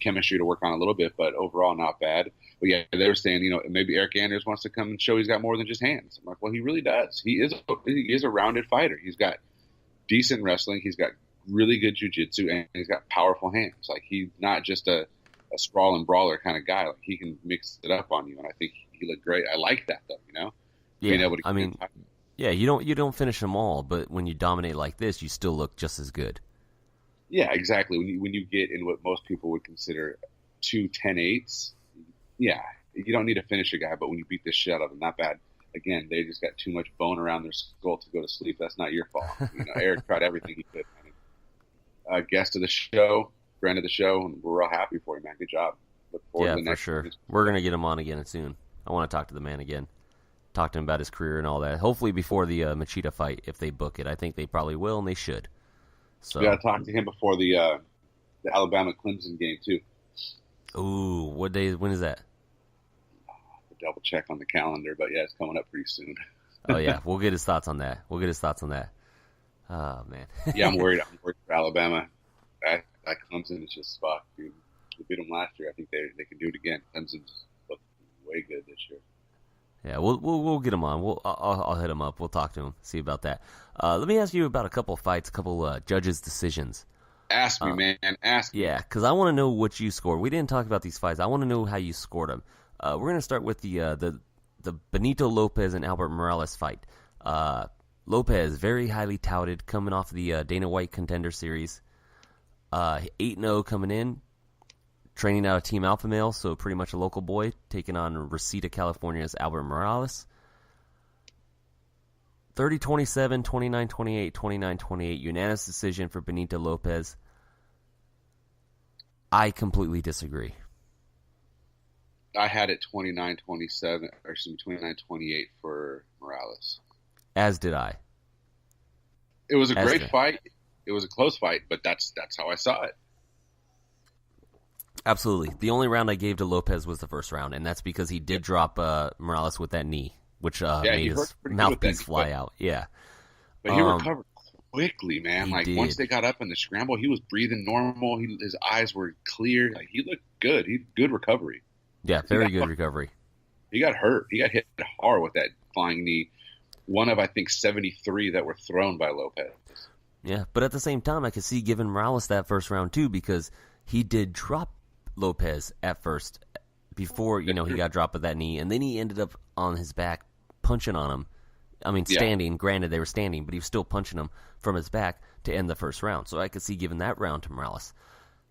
chemistry to work on a little bit, but overall not bad. But yeah, they were saying, maybe Eric Anders wants to come and show he's got more than just hands. I'm like, well, he really does. He is a rounded fighter. He's got decent wrestling. He's got really good jiu-jitsu, and he's got powerful hands. Like, he's not just a sprawl and brawler kind of guy. Like, he can mix it up on you, and I think he looked great. I like that, though, Yeah, being able to you don't finish them all, but when you dominate like this, you still look just as good. Yeah, exactly. When you get in what most people would consider 2 10-8s, yeah, you don't need to finish a guy, but when you beat the shit out of them, not bad. Again, they just got too much bone around their skull to go to sleep. That's not your fault. Eric tried everything he could. Guest of the show, friend of the show, and we're all happy for you, man. Good job. Look forward to the next for sure. We're going to get him on again soon. I want to talk to the man again. Talk to him about his career and all that. Hopefully before the Machida fight, if they book it. I think they probably will, and they should. So we got to talk to him before the Alabama Clemson game too. Ooh, what day? When is that? Double check on the calendar, but yeah, it's coming up pretty soon. Oh yeah, we'll get his thoughts on that. Oh man. Yeah, I'm worried. I'm worried for Alabama. That Clemson is just fuck, dude. They beat them last year. I think they can do it again. Clemson's looking way good this year. Yeah, we'll get him on. I'll hit him up. We'll talk to him. See about that. Let me ask you about a couple of fights, a couple judges' decisions. Ask me, man. Ask me. Yeah, because I want to know what you scored. We didn't talk about these fights. I want to know how you scored them. We're gonna start with the Benito Lopez and Albert Morales fight. Lopez, very highly touted, coming off the Dana White Contender Series. 8-0 coming in. Training out of Team Alpha Male, so pretty much a local boy, taking on Reseda, California's Albert Morales. 30-27, 29-28, 29-28, unanimous decision for Benito Lopez. I completely disagree. I had it 29-27, or 29-28 for Morales. As did I. It was a great fight. It was a close fight, but that's how I saw it. Absolutely. The only round I gave to Lopez was the first round, and that's because he did drop Morales with that knee, which made his mouthpiece fly out. Yeah. But he recovered quickly, man. Like, once they got up in the scramble, he was breathing normal. His eyes were clear. Like, he looked good. Good recovery. Yeah, very good recovery. He got hurt. He got hit hard with that flying knee. One of, I think, 73 that were thrown by Lopez. Yeah, but at the same time, I could see giving Morales that first round, too, because he did drop Lopez at first before, he got dropped with that knee, and then he ended up on his back punching on him. I mean, standing. Granted, they were standing, but he was still punching him from his back to end the first round. So I could see giving that round to Morales.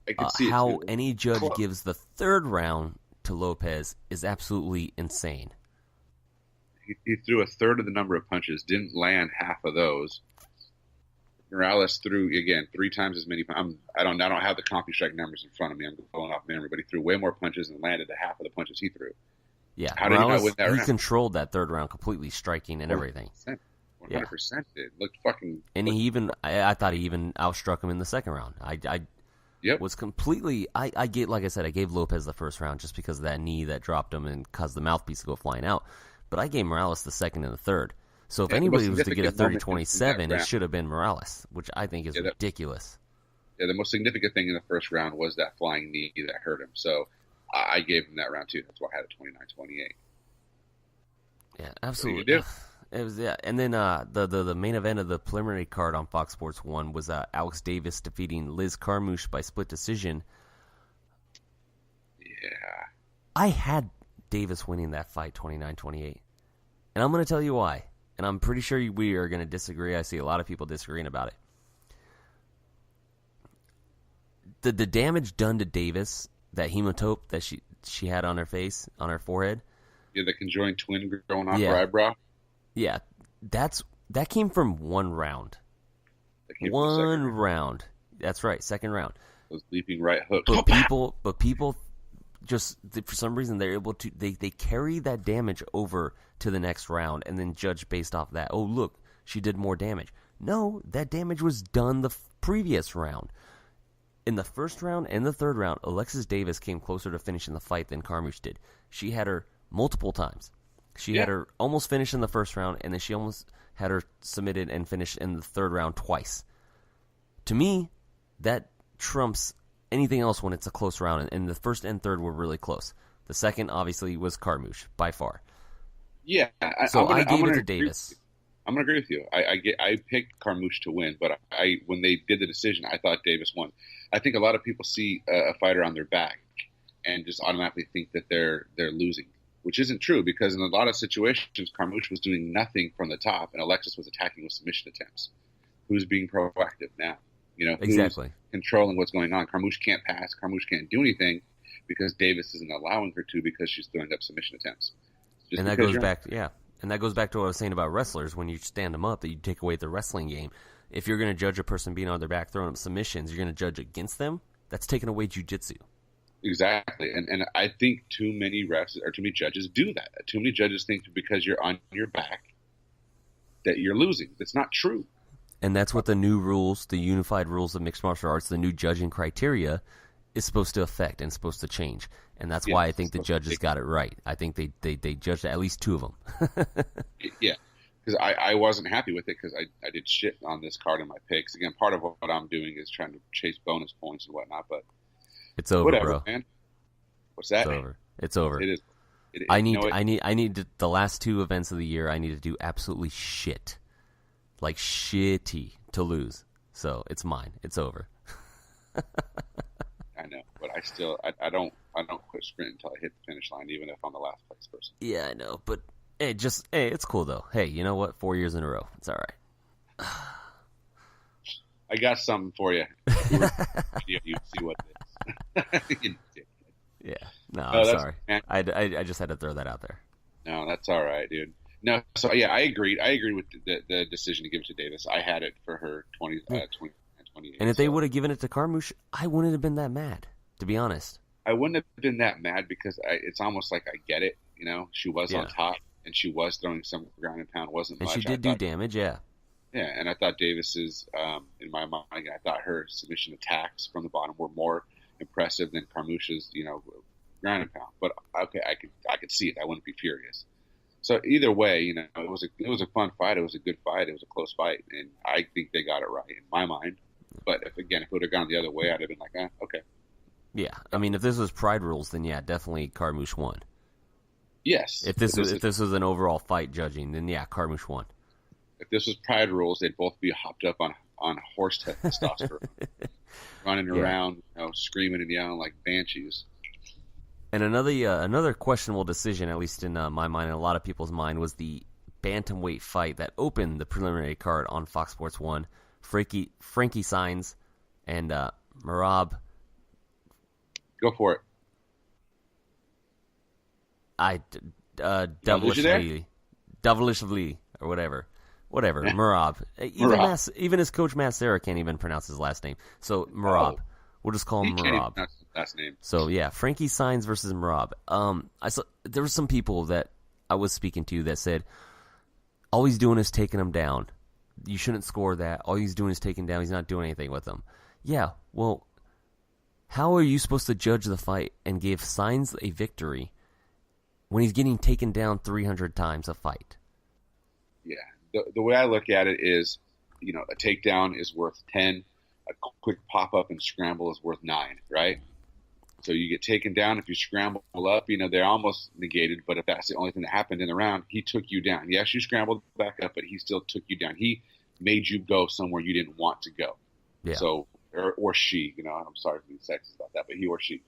I could see how any judge gives the third round to Lopez is absolutely insane. He threw a third of the number of punches, didn't land half of those. Morales threw, again, 3 times as many. I don't have the CompuStrike numbers in front of me. I'm going off memory, but he threw way more punches and landed a half of the punches he threw. Yeah, how did Morales, he not win that round? He controlled that third round completely, striking and everything. 100% did. Looked fucking. And he even, I thought he even outstruck him in the second round. I was completely. I gave, like I said, I gave Lopez the first round just because of that knee that dropped him and caused the mouthpiece to go flying out. But I gave Morales the second and the third. So if anybody was to get a 30-27, it should have been Morales, which I think is ridiculous. Yeah, the most significant thing in the first round was that flying knee that hurt him. So I gave him that round too. That's why I had it 29-28. Yeah, absolutely. It was, and then the main event of the preliminary card on Fox Sports 1 was Alex Davis defeating Liz Carmouche by split decision. Yeah. I had Davis winning that fight 29-28. And I'm going to tell you why. And I'm pretty sure we are going to disagree. I see a lot of people disagreeing about it. The damage done to Davis, that hematoma that she had on her face, on her forehead, Yeah, the conjoined twin going off Yeah. her eyebrow. Yeah, that came from one round. One round. That's right, second round. Those leaping right hooks. But people just, for some reason, they're able to, they carry that damage over to the next round and then judge based off that. Oh, look, she did more damage. No, that damage was done the previous round. In the first round and the third round, Alexis Davis came closer to finishing the fight than Carmouche did. She had her multiple times. She had her almost finished in the first round, and then she almost had her submitted and finished in the third round twice. To me, that trumps anything else when it's a close round, and the first and third were really close. The second, obviously, was Carmouche, by far. Yeah. I gave it to Davis. I'm going to agree with you. I picked Carmouche to win, but when they did the decision, I thought Davis won. I think a lot of people see a fighter on their back and just automatically think that they're losing, which isn't true, because in a lot of situations, Carmouche was doing nothing from the top, and Alexis was attacking with submission attempts. Who's being proactive now? Exactly. Who's controlling what's going on? Carmouche can't pass. Carmouche can't do anything because Davis isn't allowing her to, because she's throwing up submission attempts. And that goes back, and that goes back to what I was saying about wrestlers. When you stand them up, that you take away the wrestling game. If you're going to judge a person being on their back throwing up submissions, you're going to judge against them. That's taking away jiu-jitsu. Exactly, and I think too many refs or too many judges do that. Too many judges think because you're on your back that you're losing. That's not true. And that's what the new rules, the unified rules of mixed martial arts, the new judging criteria, is supposed to affect and supposed to change. And that's why I think the judges got it right. I think they judged at least two of them. Yeah, because I wasn't happy with it, because I did shit on this card in my picks. Again, part of what I'm doing is trying to chase bonus points and whatnot, but it's over, whatever, bro. man. What's that? It's over. It's over. It is. I need the last two events of the year. I need to do absolutely shit, like shitty, to lose. So it's mine. It's over. I know, but I don't quit sprinting until I hit the finish line, even if I'm the last place person. Yeah, I know, but it's cool though. Hey, you know what? 4 years in a row. It's all right. I got something for you. You see what it is. Yeah. No, I'm sorry. Man. I just had to throw that out there. No, that's all right, dude. No, so yeah, I agreed. I agreed with the decision to give it to Davis. I had it for her 28. And if they would have given it to Carmouche, I wouldn't have been that mad, to be honest. I wouldn't have been that mad, because it's almost like I get it. She was on top, and she was throwing some ground and pound. Wasn't much. And she did do damage, yeah. Yeah, and I thought Davis's, in my mind, I thought her submission attacks from the bottom were more impressive than Carmouche's, ground and pound. But okay, I could see it. I wouldn't be furious. So either way, it was a fun fight. It was a good fight. It was a close fight, and I think they got it right in my mind. But if it would have gone the other way, I'd have been like, okay. Yeah, I mean, if this was Pride rules, then yeah, definitely Carmouche won. Yes. If this was an overall fight judging, then yeah, Carmouche won. If this was Pride rules, they'd both be hopped up on horse testosterone, running around, screaming and yelling like banshees. And another questionable decision, at least in my mind and a lot of people's mind, was the bantamweight fight that opened the preliminary card on Fox Sports 1. Frankie Saenz and Merab. Go for it. Devilishly or whatever. Merab. Even his coach Matt Serra can't even pronounce his last name. So Merab. Oh. We'll just call him Merab. That's his last name. So yeah, Frankie Saenz versus Merab. There were some people that I was speaking to that said, all he's doing is taking him down. You shouldn't score that. All he's doing is taking down. He's not doing anything with them. Yeah, well, how are you supposed to judge the fight and give Saenz a victory when he's getting taken down 300 times a fight? Yeah, the way I look at it is, a takedown is worth 10. A quick pop-up and scramble is worth 9, right? So you get taken down. If you scramble up, they're almost negated. But if that's the only thing that happened in the round, he took you down. Yes, you scrambled back up, but he still took you down. He made you go somewhere you didn't want to go. Yeah. So, or she, I'm sorry for being sexist about that, but he or she.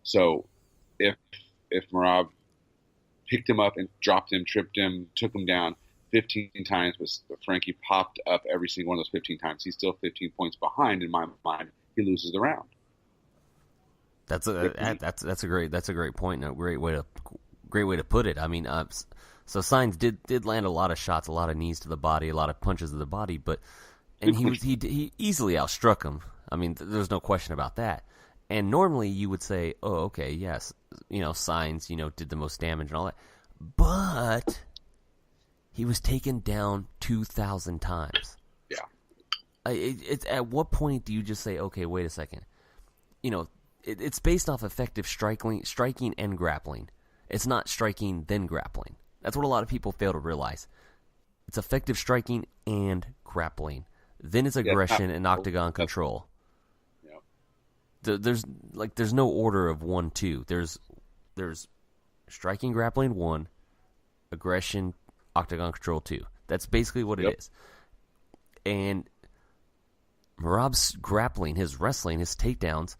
So if Merab picked him up and dropped him, tripped him, took him down 15 times, but Frankie popped up every single one of those 15 times, he's still 15 points behind. In my mind, he loses the round. That's a great point and a great way to great way to put it. I mean, so Sainz did land a lot of shots, a lot of knees to the body, a lot of punches to the body, and he easily outstruck him. I mean, there's no question about that. And normally you would say, oh, okay, yes, Sainz, did the most damage and all that. But he was taken down 2,000 times. Yeah. It's at what point do you just say, okay, wait a second? It's based off effective striking and grappling. It's not striking then grappling. That's what a lot of people fail to realize. It's effective striking and grappling. Then it's aggression and octagon control. There's no order of 1, 2. There's striking, grappling 1, aggression, octagon control 2. That's basically what it is. And Merab's grappling, his wrestling, his takedowns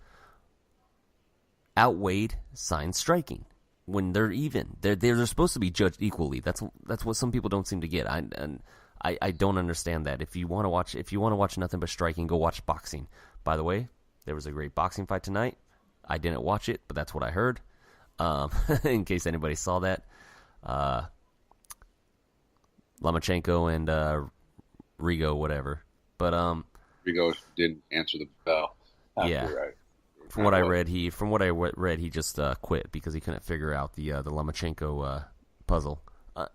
outweighed Sainz striking. When they're even, they're supposed to be judged equally. That's what some people don't seem to get. I don't understand that. If you want to watch nothing but striking, go watch boxing. By the way, there was a great boxing fight tonight. I didn't watch it, but that's what I heard. In case anybody saw that, Lomachenko and Rigo, whatever. But Rigo didn't answer the bell. From what I read, he just quit because he couldn't figure out the Lomachenko puzzle.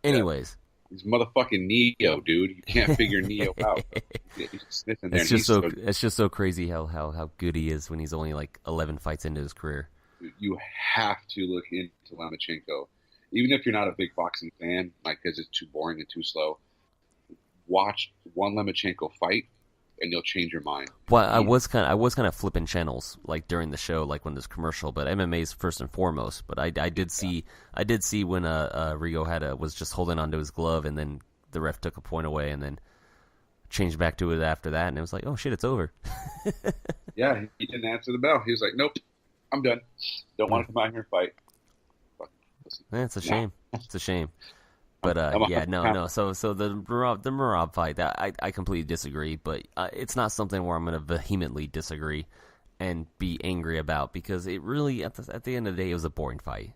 Anyways. He's motherfucking Neo, dude. You can't figure Neo out. He's sniffing there. It's just so crazy how good he is when he's only like 11 fights into his career. You have to look into Lomachenko, even if you're not a big boxing fan, like because it's too boring and too slow. Watch one Lomachenko fight, and you'll change your mind. Well, I was kind of flipping channels like during the show, like when there's commercial. But MMA is first and foremost. But I did see when Rigo was just holding onto his glove, and then the ref took a point away, and then changed back to it after that, and it was like, oh shit, it's over. Yeah, he didn't answer the bell. He was like, nope, I'm done. Don't want to come out here and fight. It's a shame. It's a shame. But no. So the Merab fight, that I completely disagree. But it's not something where I'm going to vehemently disagree and be angry about, because it really at the end of the day it was a boring fight.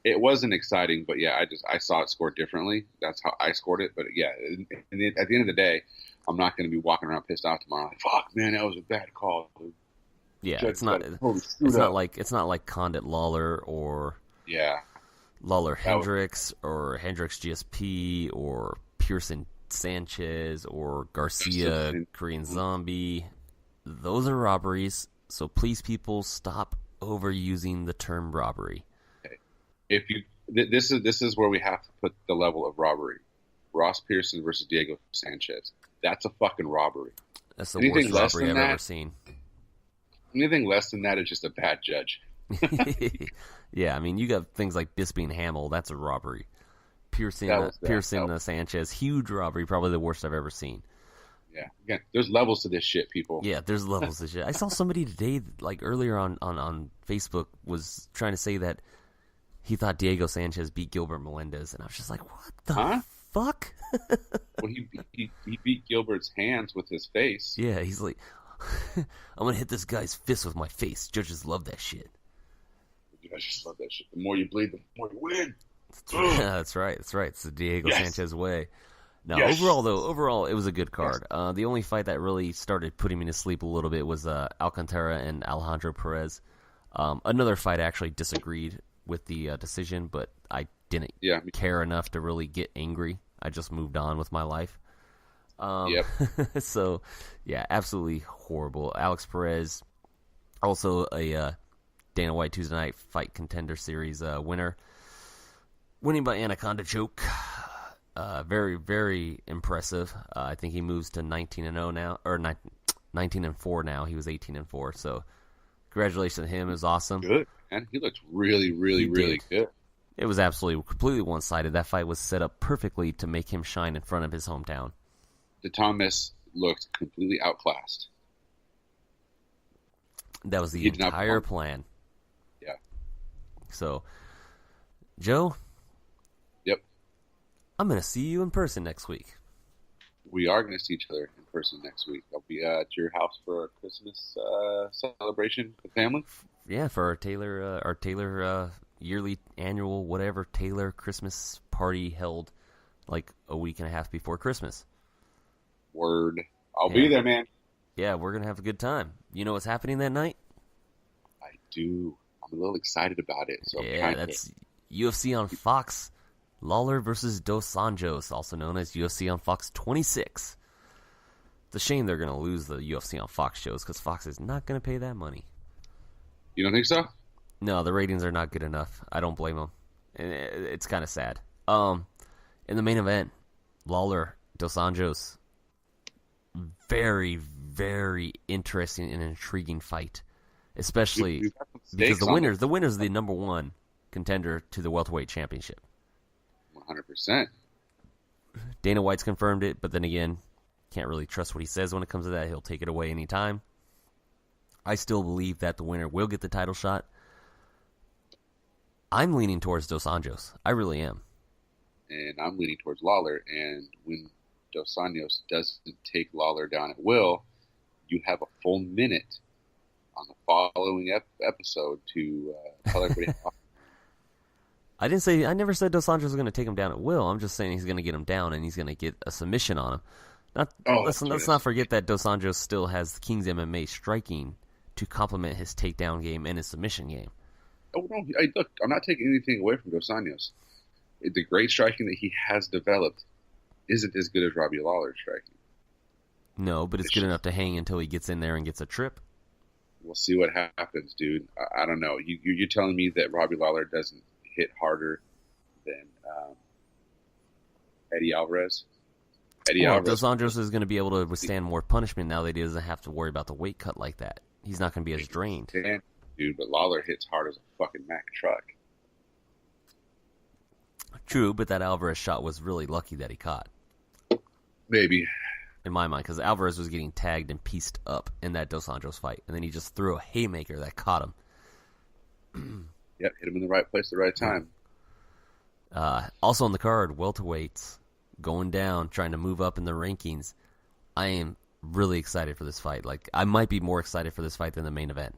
It wasn't exciting, but yeah, I saw it scored differently. That's how I scored it. But yeah, at the end of the day, I'm not going to be walking around pissed off tomorrow. Like, fuck, man, that was a bad call. Yeah, it's not like Condit Lawler or Lawler Hendricks or Hendricks GSP or Pearson Sanchez or Garcia Korean Zombie. Those are robberies. So please, people, stop overusing the term robbery. This is where we have to put the level of robbery. Ross Pearson versus Diego Sanchez. That's a fucking robbery. That's the worst robbery I've ever seen. Anything less than that is just a bad judge. Yeah, I mean, you got things like Bisping and Hamill. That's a robbery. Pearson Sanchez, huge robbery, probably the worst I've ever seen. Yeah, again, there's levels to this shit, people. Yeah, there's levels to shit. I saw somebody today, like earlier on Facebook, was trying to say that he thought Diego Sanchez beat Gilbert Melendez, and I was just like, what the fuck? Well, he beat Gilbert's hands with his face. Yeah, he's like, I'm gonna hit this guy's fist with my face. Judges love that shit. Judges love that shit. The more you bleed, the more you win. That's right. It's the Diego Sanchez way. Now, overall, it was a good card. Yes. The only fight that really started putting me to sleep a little bit was Alcantara and Alejandro Perez. Another fight I actually disagreed with the decision, but I didn't care enough to really get angry. I just moved on with my life. So, yeah, absolutely horrible. Alex Perez, also a Dana White Tuesday Night Fight Contender Series winner, winning by Anaconda choke. Very, very impressive. I think he moves to 19-0 now, or 19-4 now. He was 18-4. So, congratulations to him. It was awesome. Good, and he looked really, really, really good. It was absolutely completely one-sided. That fight was set up perfectly to make him shine in front of his hometown. The Thomas looked completely outclassed. That was the entire plan. Yeah. So, Joe. Yep. I'm going to see you in person next week. We are going to see each other in person next week. I'll be at your house for a Christmas celebration with family. Yeah, for our Taylor yearly, annual, whatever, Taylor Christmas party held like a week and a half before Christmas. Word. I'll be there, man. Yeah, we're going to have a good time. You know what's happening that night? I do. I'm a little excited about it. So yeah, that's UFC on Fox. Lawler versus Dos Anjos, also known as UFC on Fox 26. It's a shame they're going to lose the UFC on Fox shows because Fox is not going to pay that money. You don't think so? No, the ratings are not good enough. I don't blame them. It's kind of sad. In the main event, Lawler, Dos Anjos. Very, very interesting and intriguing fight. Especially because the winner's the number one contender to the welterweight championship. 100%. Dana White's confirmed it, but then again, can't really trust what he says when it comes to that. He'll take it away anytime. I still believe that the winner will get the title shot. I'm leaning towards Dos Anjos. I really am. And I'm leaning towards Lawler. And when Dos Anjos doesn't take Lawler down at will, you have a full minute on the following episode to tell everybody how. I never said Dos Anjos was going to take him down at will. I'm just saying he's going to get him down and he's going to get a submission on him. Let's not forget that Dos Anjos still has the King's MMA striking to complement his takedown game and his submission game. Oh no! Look, I'm not taking anything away from Dos Anjos. The great striking that he has developed isn't as good as Robbie Lawler's striking. No, but it's good enough to hang until he gets in there and gets a trip. We'll see what happens, dude. I don't know. You're telling me that Robbie Lawler doesn't hit harder than Eddie Alvarez? Dos Anjos is going to be able to withstand more punishment now that he doesn't have to worry about the weight cut like that. He's not going to be as drained. Dude, but Lawler hits hard as a fucking Mack truck. True, but that Alvarez shot was really lucky that he caught. Maybe. In my mind, because Alvarez was getting tagged and pieced up in that Dos Anjos fight, and then he just threw a haymaker that caught him. Yep, hit him in the right place at the right time. Also on the card, welterweights going down, trying to move up in the rankings. I am really excited for this fight. Like, I might be more excited for this fight than the main event.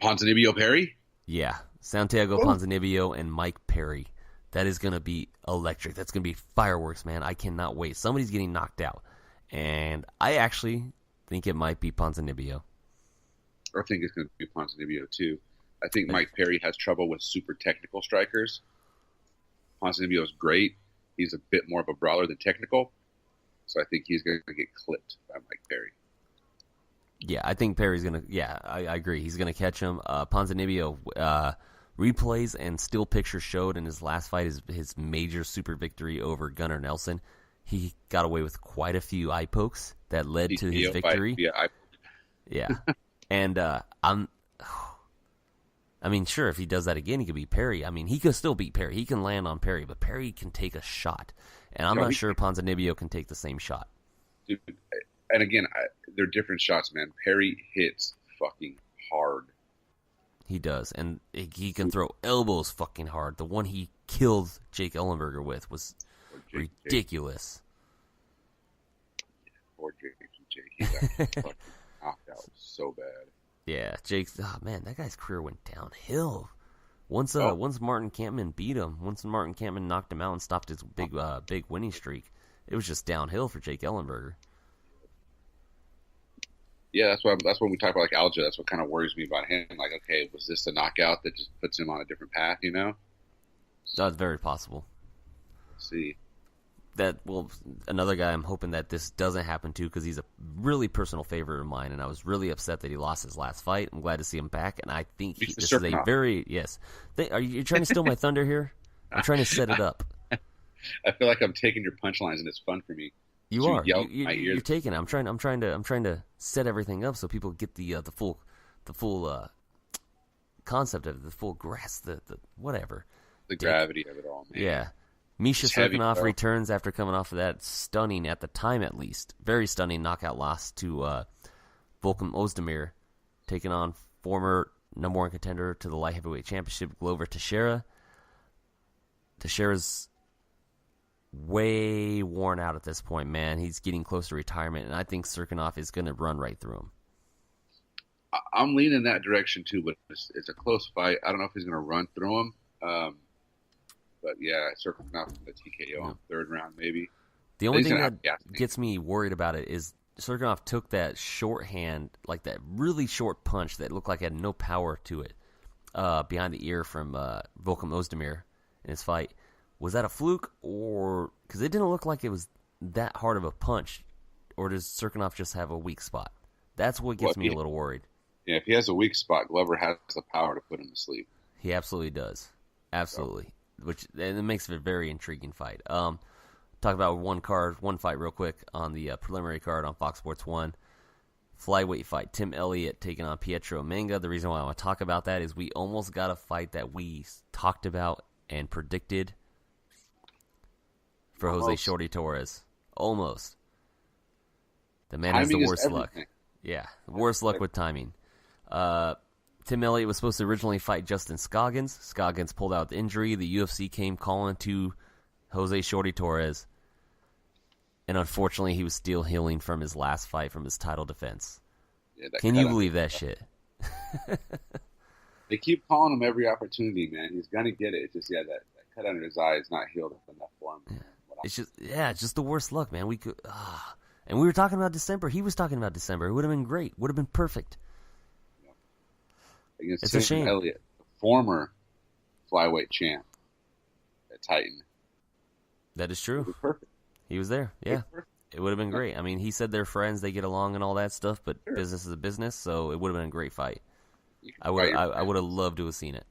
Ponzinibbio Perry? Yeah, Santiago Ponzinibbio and Mike Perry. That is going to be electric. That's going to be fireworks, man. I cannot wait. Somebody's getting knocked out. And I actually think it might be Ponzinibbio. I think it's going to be Ponzinibbio, too. I think Mike Perry has trouble with super technical strikers. Ponzinibbio is great. He's a bit more of a brawler than technical. So I think he's going to get clipped by Mike Perry. Yeah, I think Perry's going to... Yeah, I agree. He's going to catch him. Ponzinibbio, replays and still pictures showed in his last fight his major super victory over Gunnar Nelson. He got away with quite a few eye pokes that led to his victory. Yeah. And I mean, sure, if he does that again, he could beat Perry. I mean, he could still beat Perry. He can land on Perry, but Perry can take a shot. And I'm not sure Ponzinibbio can take the same shot. Dude, and again, they're different shots, man. Perry hits fucking hard. He does, and he can throw elbows fucking hard. The one he killed Jake Ellenberger with was ridiculous. Poor Jake. He got fucking knocked out so bad. Yeah, Jake's... Oh, man, that guy's career went downhill. Once Martin Kampman beat him, once Martin Kampman knocked him out and stopped his big winning streak, it was just downhill for Jake Ellenberger. Yeah, that's when we talk about like Alja. That's what kind of worries me about him. Like, okay, was this a knockout that just puts him on a different path? You know, that's very possible. Let's see. Another guy I'm hoping that this doesn't happen to because he's a really personal favorite of mine, and I was really upset that he lost his last fight. I'm glad to see him back, and I think this is a very Are you trying to steal my thunder here? I'm trying to set it up. I feel like I'm taking your punchlines, and it's fun for me. You are. You're taking it. I'm trying to set everything up so people get the full concept of it, the full grasp, the whatever. The gravity of it all, man. Yeah. Misha Serkinov returns after coming off of that stunning, at the time at least, very stunning knockout loss to Volkan Ozdemir, taking on former number one contender to the light heavyweight championship, Glover Teixeira. Teixeira's way worn out at this point, man. He's getting close to retirement, and I think Serkinov is going to run right through him. I'm leaning that direction too, but it's a close fight. I don't know if he's going to run through him. But yeah, Cirkunov from the TKO on third round maybe. The only thing that gets me worried about it is Cirkunov took that shorthand, like that really short punch that looked like it had no power to it, behind the ear from Volkan Ozdemir in his fight. Was that a fluke, or because it didn't look like it was that hard of a punch, or does Cirkunov just have a weak spot? That's what gets me a little worried. Yeah, if he has a weak spot, Glover has the power to put him to sleep. He absolutely does. Absolutely. And it makes it a very intriguing fight. Talk about one fight real quick on the preliminary card on Fox Sports 1. Flyweight fight. Tim Elliott taking on Pietro Manga. The reason why I want to talk about that is we almost got a fight that we talked about and predicted for Jose Shorty Torres. Almost. The man has the worst luck. Yeah, worst luck with timing. Tim Elliott was supposed to originally fight Justin Scoggins. Scoggins pulled out the injury. The UFC came calling to Jose Shorty Torres. And unfortunately, he was still healing from his last fight, from his title defense. Yeah, can you believe that shit? They keep calling him every opportunity, man. He's going to get it. It's just, that cut under his eye is not healed enough for him. Yeah. It's just the worst luck, man. And we were talking about December. He was talking about December. It would have been great. Would have been perfect. Against Tim a shame. Elliott, the former flyweight champ at Titan. That is true. Perfect. He was there. Yeah. It would have been great. I mean, he said they're friends, they get along and all that stuff, but business is a business, so it would have been a great fight. I would have loved to have seen it.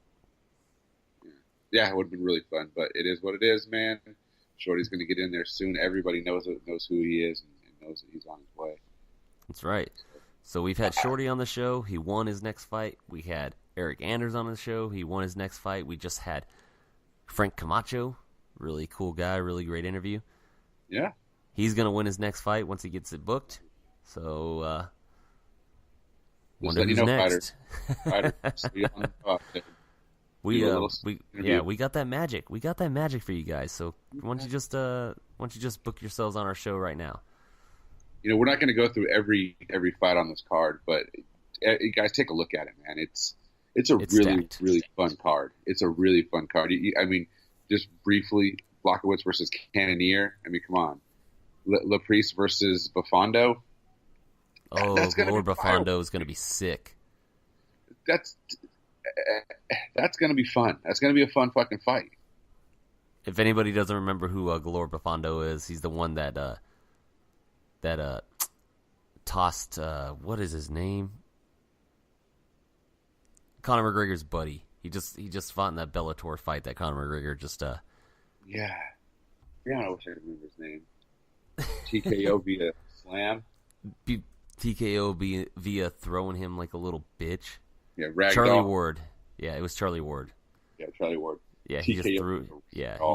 Yeah, it would have been really fun, but it is what it is, man. Shorty's going to get in there soon. Everybody knows who he is and knows that he's on his way. That's right. So we've had Shorty on the show. He won his next fight. We had Eric Anders on the show. He won his next fight. We just had Frank Camacho. Really cool guy. Really great interview. Yeah. He's going to win his next fight once he gets it booked. So, wonder who's next. Fighter. We got that magic. We got that magic for you guys. So why don't you just book yourselves on our show right now? We're not going to go through every fight on this card, but guys, take a look at it, man. It's really stacked. Really fun card. It's a really fun card. I mean, just briefly, Blachowicz versus Cannonier. I mean, come on, Laprise versus Bufando. Oh, Lord Bufando is going to be sick. That's going to be fun. That's going to be a fun fucking fight. If anybody doesn't remember who Galore Bufando is, he's the one that tossed what is his name? Conor McGregor's buddy. He just fought in that Bellator fight that Conor McGregor just Yeah, I wish I could remember his name. TKO via slam. TKO via throwing him like a little bitch. Yeah, Charlie Ward. Yeah, it was Charlie Ward. Yeah, Charlie Ward. Yeah, he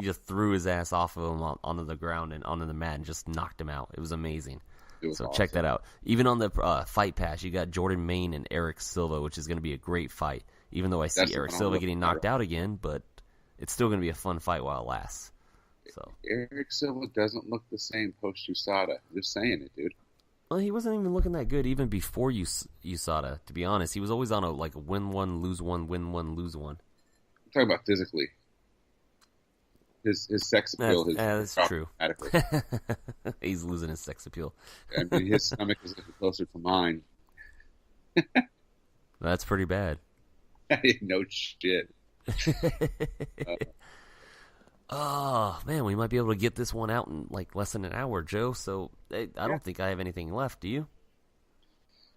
just threw his ass off of him onto the ground and onto the mat and just knocked him out. It was amazing. So awesome. Check that out. Even on the Fight Pass, you got Jordan Main and Eric Silva, which is going to be a great fight. Even though I see Eric Silva getting knocked out again, but it's still going to be a fun fight while it lasts. So Eric Silva doesn't look the same post USADA. Just saying it, dude. Well, he wasn't even looking that good even before USADA. To be honest, he was always on a win one, lose one, win one, lose one. I'm talking about physically. His sex appeal that's true. He's losing his sex appeal. I mean, his stomach is looking closer to mine. That's pretty bad. No shit. Oh, man, we might be able to get this one out in less than an hour, Joe. So I don't think I have anything left. Do you?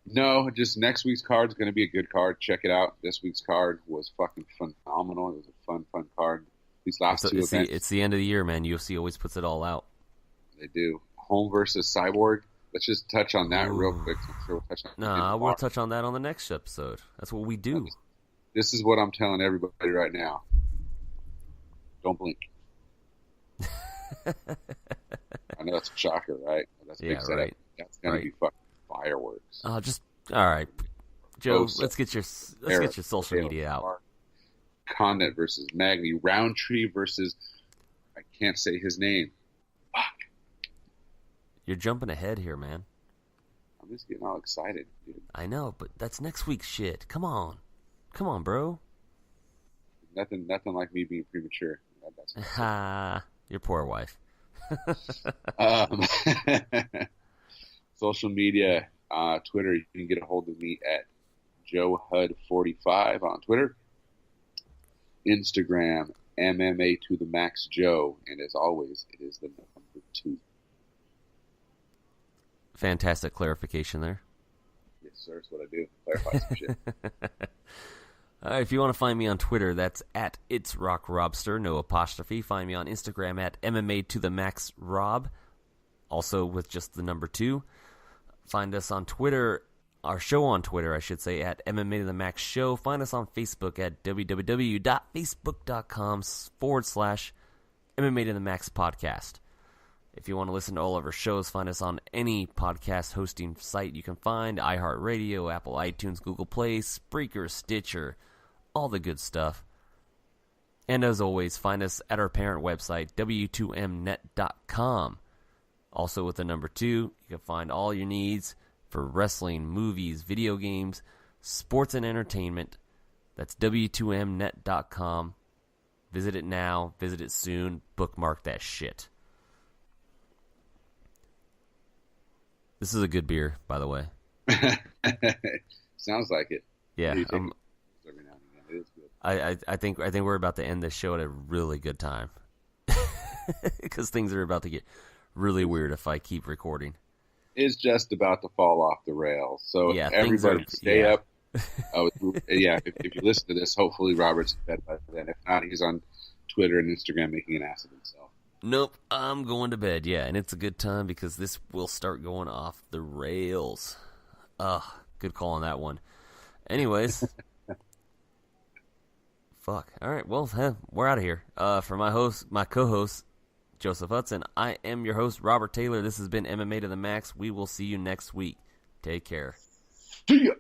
No, just next week's card is going to be a good card. Check it out. This week's card was fucking phenomenal. It was a fun card. These last two events. It's the end of the year, man. UFC always puts it all out. They do. Home versus Cyborg. Let's just touch on that real quick. I'm sure we'll touch on we'll touch on that on the next episode. That's what we do. This is what I'm telling everybody right now. Don't blink. I know that's a shocker, right? That's a big setup. Right. That's going to be fucking fireworks. All right, Joe. Let's get your social media out. Condit versus Magny. Roundtree versus I can't say his name. Fuck. You're jumping ahead here, man. I'm just getting all excited, dude. I know, but that's next week's shit. Come on, bro. Nothing like me being premature. Ha! Your poor wife. Social media, Twitter. You can get a hold of me at JoeHud45 on Twitter. Instagram, MMA to the Max Joe, and as always, it is the number 2. Fantastic clarification there. Yes, sir. That's what I do. Clarify some shit. If you want to find me on Twitter, that's at It's Rock Robster, no apostrophe. Find me on Instagram at MMA to the Max Rob, also with just the number 2. Find us on Twitter, our show on Twitter, I should say, at MMA to the Max Show. Find us on Facebook at www.facebook.com/MMA to the Max Podcast. If you want to listen to all of our shows, find us on any podcast hosting site you can find: iHeartRadio, Apple iTunes, Google Play, Spreaker, Stitcher, all the good stuff. And as always, find us at our parent website, w2mnet.com. Also with the number 2, you can find all your needs for wrestling, movies, video games, sports, and entertainment. That's w2mnet.com. Visit it now, visit it soon, bookmark that shit. This is a good beer, by the way. Sounds like it. Yeah. Every now and again. It is good. I think we're about to end this show at a really good time. Because things are about to get really weird if I keep recording. It's just about to fall off the rails. So yeah, everybody stay up. If you listen to this, hopefully Robert's in bed by then. If not, he's on Twitter and Instagram making an ass of himself. Nope, I'm going to bed, yeah, and it's a good time because this will start going off the rails. Good call on that one. Anyways. Fuck. All right, well, we're out of here. For my co-host, Joseph Hudson, I am your host, Robert Taylor. This has been MMA to the Max. We will see you next week. Take care. See ya.